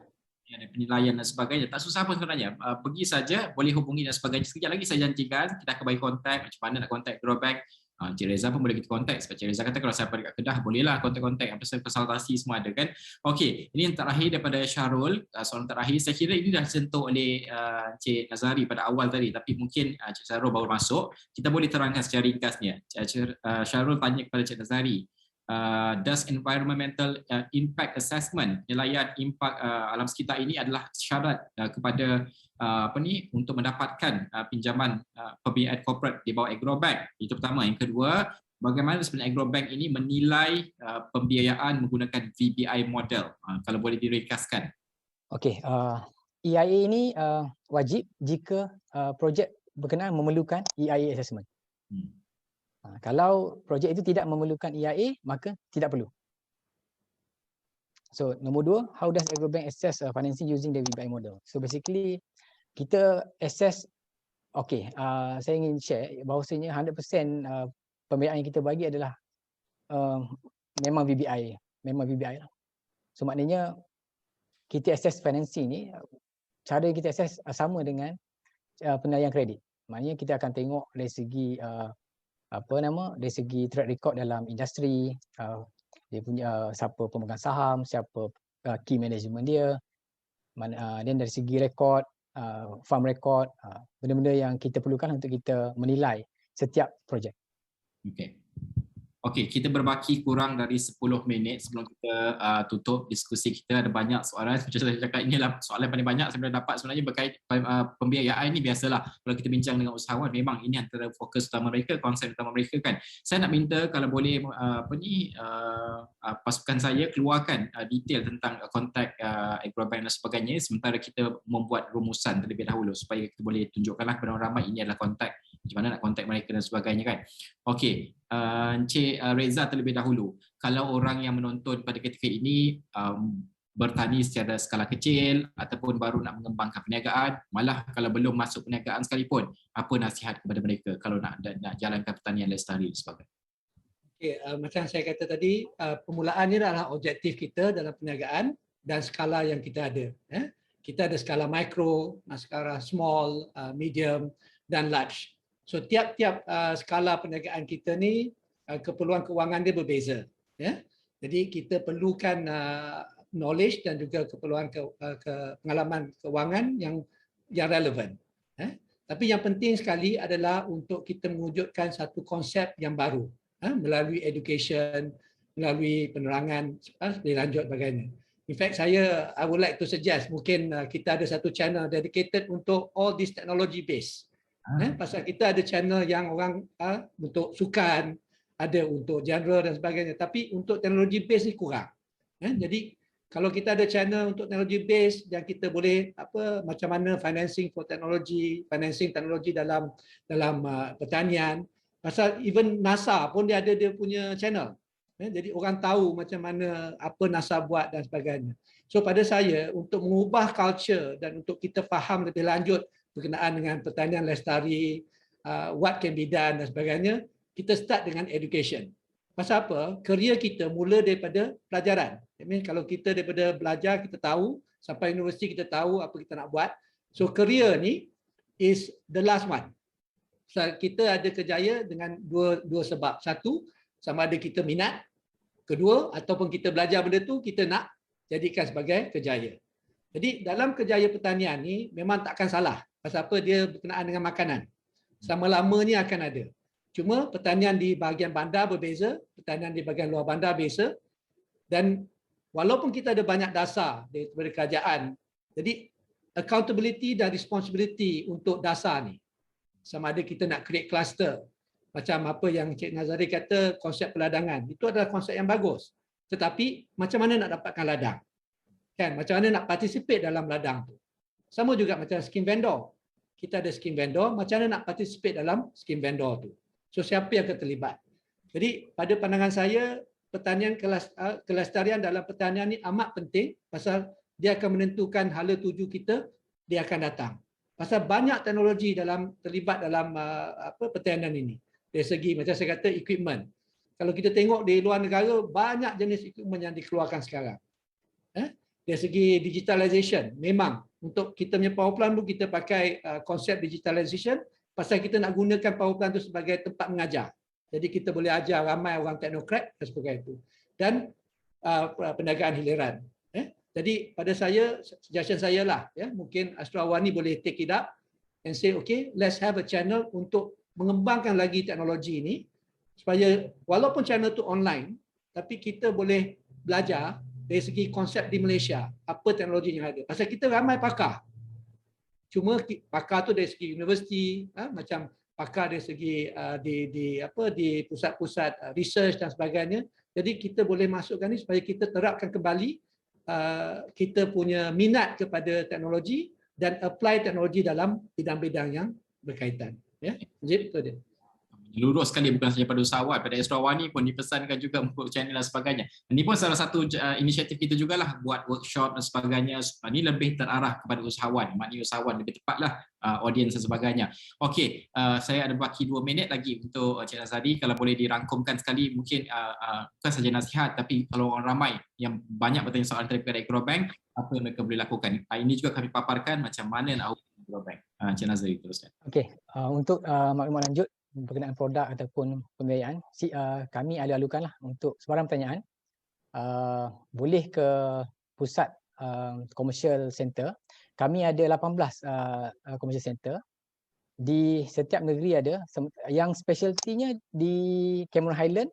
ada penilaian dan sebagainya. Tak susah pun sebenarnya. Pergi saja, boleh hubungi dan sebagainya. Sekejap lagi saya janjikan kita akan bagi kontak macam mana nak kontak grow bank. Cik Reza pun boleh kita kontak sebab Cik Reza kata kalau siapa dekat Kedah bolehlah kontak-kontak apa konsultasi semua ada kan. Okey, ini yang terakhir daripada Syarul, soalan terakhir. Saya kira ini dah disentuh oleh Cik Nazari pada awal tadi tapi mungkin Cik Syarul baru masuk. Kita boleh terangkan secara ringkasnya. Syarul tanya kepada Cik Nazari, does environmental impact assessment, penilaian impak alam sekitar ini adalah syarat kepada untuk mendapatkan pinjaman pembiayaan corporate di bawah Agrobank. Itu pertama. Yang kedua, bagaimana sebenarnya Agrobank ini menilai pembiayaan menggunakan VBI model? Kalau boleh diringkaskan. Okey, EIA ini wajib jika projek berkenaan memerlukan EIA assessment. Kalau projek itu tidak memerlukan EIA, maka tidak perlu. So, nombor 2, how does Agrobank assess financing using the VBI model? So, basically, kita assess, saya ingin share bahawasanya 100% pembiayaan yang kita bagi adalah memang VBI lah. So, maknanya kita assess financing ni, cara kita assess sama dengan penilaian kredit. Maknanya kita akan tengok dari segi dari segi track record dalam industri, dia punya siapa pemegang saham, siapa key management dia, dan dari segi rekod, farm record, benda-benda yang kita perlukan untuk kita menilai setiap projek. Okey, kita berbaki kurang dari 10 minit sebelum kita tutup diskusi kita. Ada banyak soalan, macam saya cakap inilah soalan paling banyak saya dapat sebenarnya berkait pembiayaan ni. Biasalah kalau kita bincang dengan usahawan, memang ini antara fokus utama mereka, konsep utama mereka kan. Saya nak minta kalau boleh pasukan saya keluarkan detail tentang kontak Agrobank dan sebagainya sementara kita membuat rumusan terlebih dahulu supaya kita boleh tunjukkanlah kepada orang ramai ini adalah kontak, macam mana nak kontak mereka dan sebagainya kan. Okey, Encik Reza terlebih dahulu, kalau orang yang menonton pada ketika ini bertani secara skala kecil ataupun baru nak mengembangkan perniagaan, malah kalau belum masuk perniagaan sekalipun, apa nasihat kepada mereka kalau nak jalankan pertanian lestari dan sebagainya? Macam saya kata tadi, permulaan ini adalah objektif kita dalam perniagaan dan skala yang kita ada. Kita ada skala mikro, skala small, medium dan large. So tiap-tiap skala perniagaan kita ni keperluan kewangan dia berbeza. Jadi kita perlukan knowledge dan juga keperluan pengalaman kewangan yang relevan. Tapi yang penting sekali adalah untuk kita mewujudkan satu konsep yang baru melalui education, melalui penerangan lebih lanjut sebagainya. In fact, I would like to suggest mungkin kita ada satu channel dedicated untuk all this technology based. Pasal kita ada channel yang orang untuk sukan, ada untuk genre dan sebagainya. Tapi untuk teknologi base ni kurang. Jadi kalau kita ada channel untuk teknologi base yang kita boleh macam mana financing for technology, financing teknologi dalam pertanian. Pasal even NASA pun dia ada dia punya channel. Jadi orang tahu macam mana apa NASA buat dan sebagainya. So pada saya untuk mengubah culture dan untuk kita faham lebih lanjut berkenaan dengan pertanian lestari, what can be done dan sebagainya, kita start dengan education. Pasal apa? Kerjaya kita mula daripada pelajaran. Kalau kita daripada belajar, kita tahu, sampai universiti kita tahu apa kita nak buat. So kerjaya ni is the last one. So, kita ada kejaya dengan dua sebab. Satu, sama ada kita minat. Kedua, ataupun kita belajar benda tu, kita nak jadikan sebagai kejaya. Jadi dalam kejaya pertanian ni memang takkan salah. Pasal apa? Dia berkenaan dengan makanan. Selama-lamanya akan ada. Cuma pertanian di bahagian bandar berbeza, pertanian di bahagian luar bandar berbeza. Dan walaupun kita ada banyak dasar daripada kerajaan, jadi accountability dan responsibility untuk dasar ni. Sama ada kita nak create cluster, macam apa yang Cik Nazari kata konsep peladangan, itu adalah konsep yang bagus. Tetapi macam mana nak dapatkan ladang? Kan, macam mana nak participate dalam ladang tu. Sama juga macam scheme vendor. Kita ada scheme vendor, macam mana nak participate dalam scheme vendor tu. So siapa yang akan terlibat. Jadi pada pandangan saya, pertanian kelestarian dalam pertanian ni amat penting pasal dia akan menentukan hala tuju kita dia akan datang. Pasal banyak teknologi terlibat dalam pertanian ini. Dari segi macam saya kata equipment. Kalau kita tengok di luar negara banyak jenis equipment yang dikeluarkan sekarang. Dari segi digitalization, memang untuk kita punya power plant pun kita pakai konsep digitalization pasal kita nak gunakan power plant itu sebagai tempat mengajar. Jadi kita boleh ajar ramai orang teknokrat dan sebagainya itu. Dan perniagaan hiliran. Jadi pada saya, suggestion saya lah, mungkin Astro Awani boleh take it up and say, okay, let's have a channel untuk mengembangkan lagi teknologi ini supaya walaupun channel itu online, tapi kita boleh belajar dari segi konsep di Malaysia, apa teknologi yang ada. Pasal kita ramai pakar. Cuma pakar tu dari segi universiti, macam pakar dari segi di pusat-pusat research dan sebagainya. Jadi kita boleh masukkan ni supaya kita terapkan kembali kita punya minat kepada teknologi dan apply teknologi dalam bidang-bidang yang berkaitan. Ya, Najib, itu dia. Menyeluruh sekali, bukan sahaja pada usahawan, pada Astro Awani pun dipesankan juga untuk channel dan sebagainya. Ini pun salah satu inisiatif kita jugalah, buat workshop dan sebagainya. Ini lebih terarah kepada usahawan, maknanya usahawan lebih tepatlah audiens dan sebagainya. Okey, saya ada baki 2 minit lagi untuk Cik Nazari. Kalau boleh dirangkumkan sekali, mungkin bukan saja nasihat, tapi kalau orang ramai yang banyak bertanya soalan terkait Agrobank, apa yang mereka boleh lakukan. Ini juga kami paparkan macam mana nak Agrobank. Cik Nazari, teruskan. Okey, untuk maklumat lanjut berkenaan produk ataupun pembiayaan, kami alu-alukanlah untuk sebarang pertanyaan boleh ke pusat commercial center. Kami ada 18 commercial center di setiap negeri ada, yang specialtinya di Cameron Highland,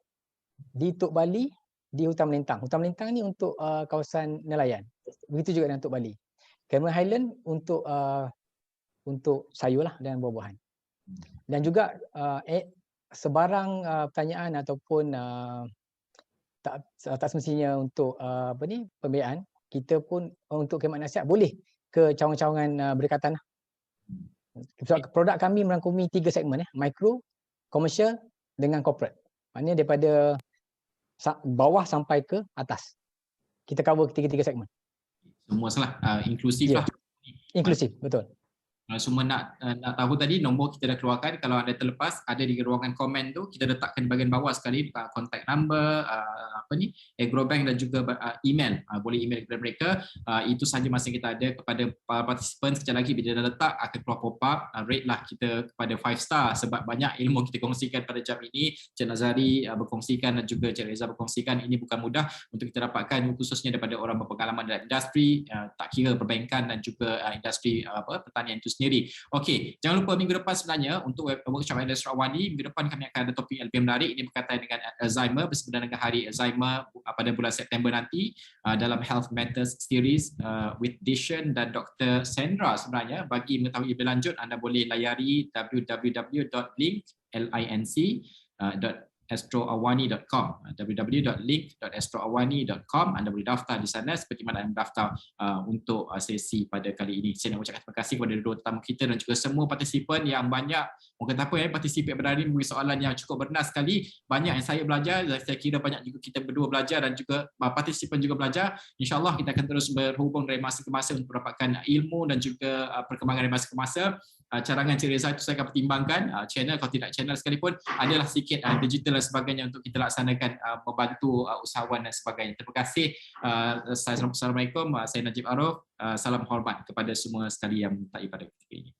di Tok Bali, di Hutan Melintang. Hutan Melintang ni untuk kawasan nelayan. Begitu juga dengan Tok Bali. Cameron Highland untuk sayur lah dan buah-buahan. Dan juga sebarang pertanyaan ataupun tak semestinya untuk pembiayaan, kita pun untuk khidmat nasihat boleh ke cawangan-cawangan berdekatan. Produk kami merangkumi 3 segmen, micro, commercial dengan corporate. Maknanya daripada bawah sampai ke atas. Kita cover 3 segmen. Semua salah, inklusif lah. Inklusif, betul. Semua nak tahu tadi, nombor kita dah keluarkan. Kalau anda terlepas, ada di ruangan komen tu, kita letakkan bahagian bawah sekali contact number, Agrobank dan juga email. Boleh email kepada mereka. Itu sahaja masa kita ada kepada para participant. Sekejap lagi bila dah letak akan keluar pop-up, rate lah kita kepada 5 star sebab banyak ilmu kita kongsikan pada jam ini. Cik Nazari berkongsikan dan juga Cik Reza berkongsikan. Ini bukan mudah untuk kita dapatkan, khususnya daripada orang berpengalaman dalam industri, tak kira perbankan dan juga industri pertanian itu sendiri. Okey, jangan lupa minggu depan sebenarnya untuk workshop Astro Awani, minggu depan kami akan ada topik yang lebih menarik. Ini berkaitan dengan Alzheimer, bersempena dengan hari Alzheimer pada bulan September nanti dalam Health Matters Series with Dishan dan Dr. Sandra. Sebenarnya bagi mengetahui lebih lanjut, anda boleh layari www.astroawani.com www.link.astroawani.com. Anda boleh daftar di sana seperti mana anda daftar untuk sesi pada kali ini. Saya nak ucapkan terima kasih kepada dua tetamu kita dan juga semua partisipan yang banyak, mungkin apa partisipan pada hari ini memberi soalan yang cukup bernas sekali. Banyak yang saya belajar, saya kira banyak juga kita berdua belajar dan juga partisipan juga belajar. InsyaAllah kita akan terus berhubung dari masa ke masa untuk mendapatkan ilmu dan juga perkembangan dari masa ke masa. Carangan Cik Reza itu saya akan pertimbangkan, channel kalau tidak channel sekalipun adalah sedikit digital dan sebagainya untuk kita laksanakan membantu usahawan dan sebagainya. Terima kasih. Assalamualaikum. Saya Najib Arif. Salam hormat kepada semua sekali yang menyertai pada ketika ini.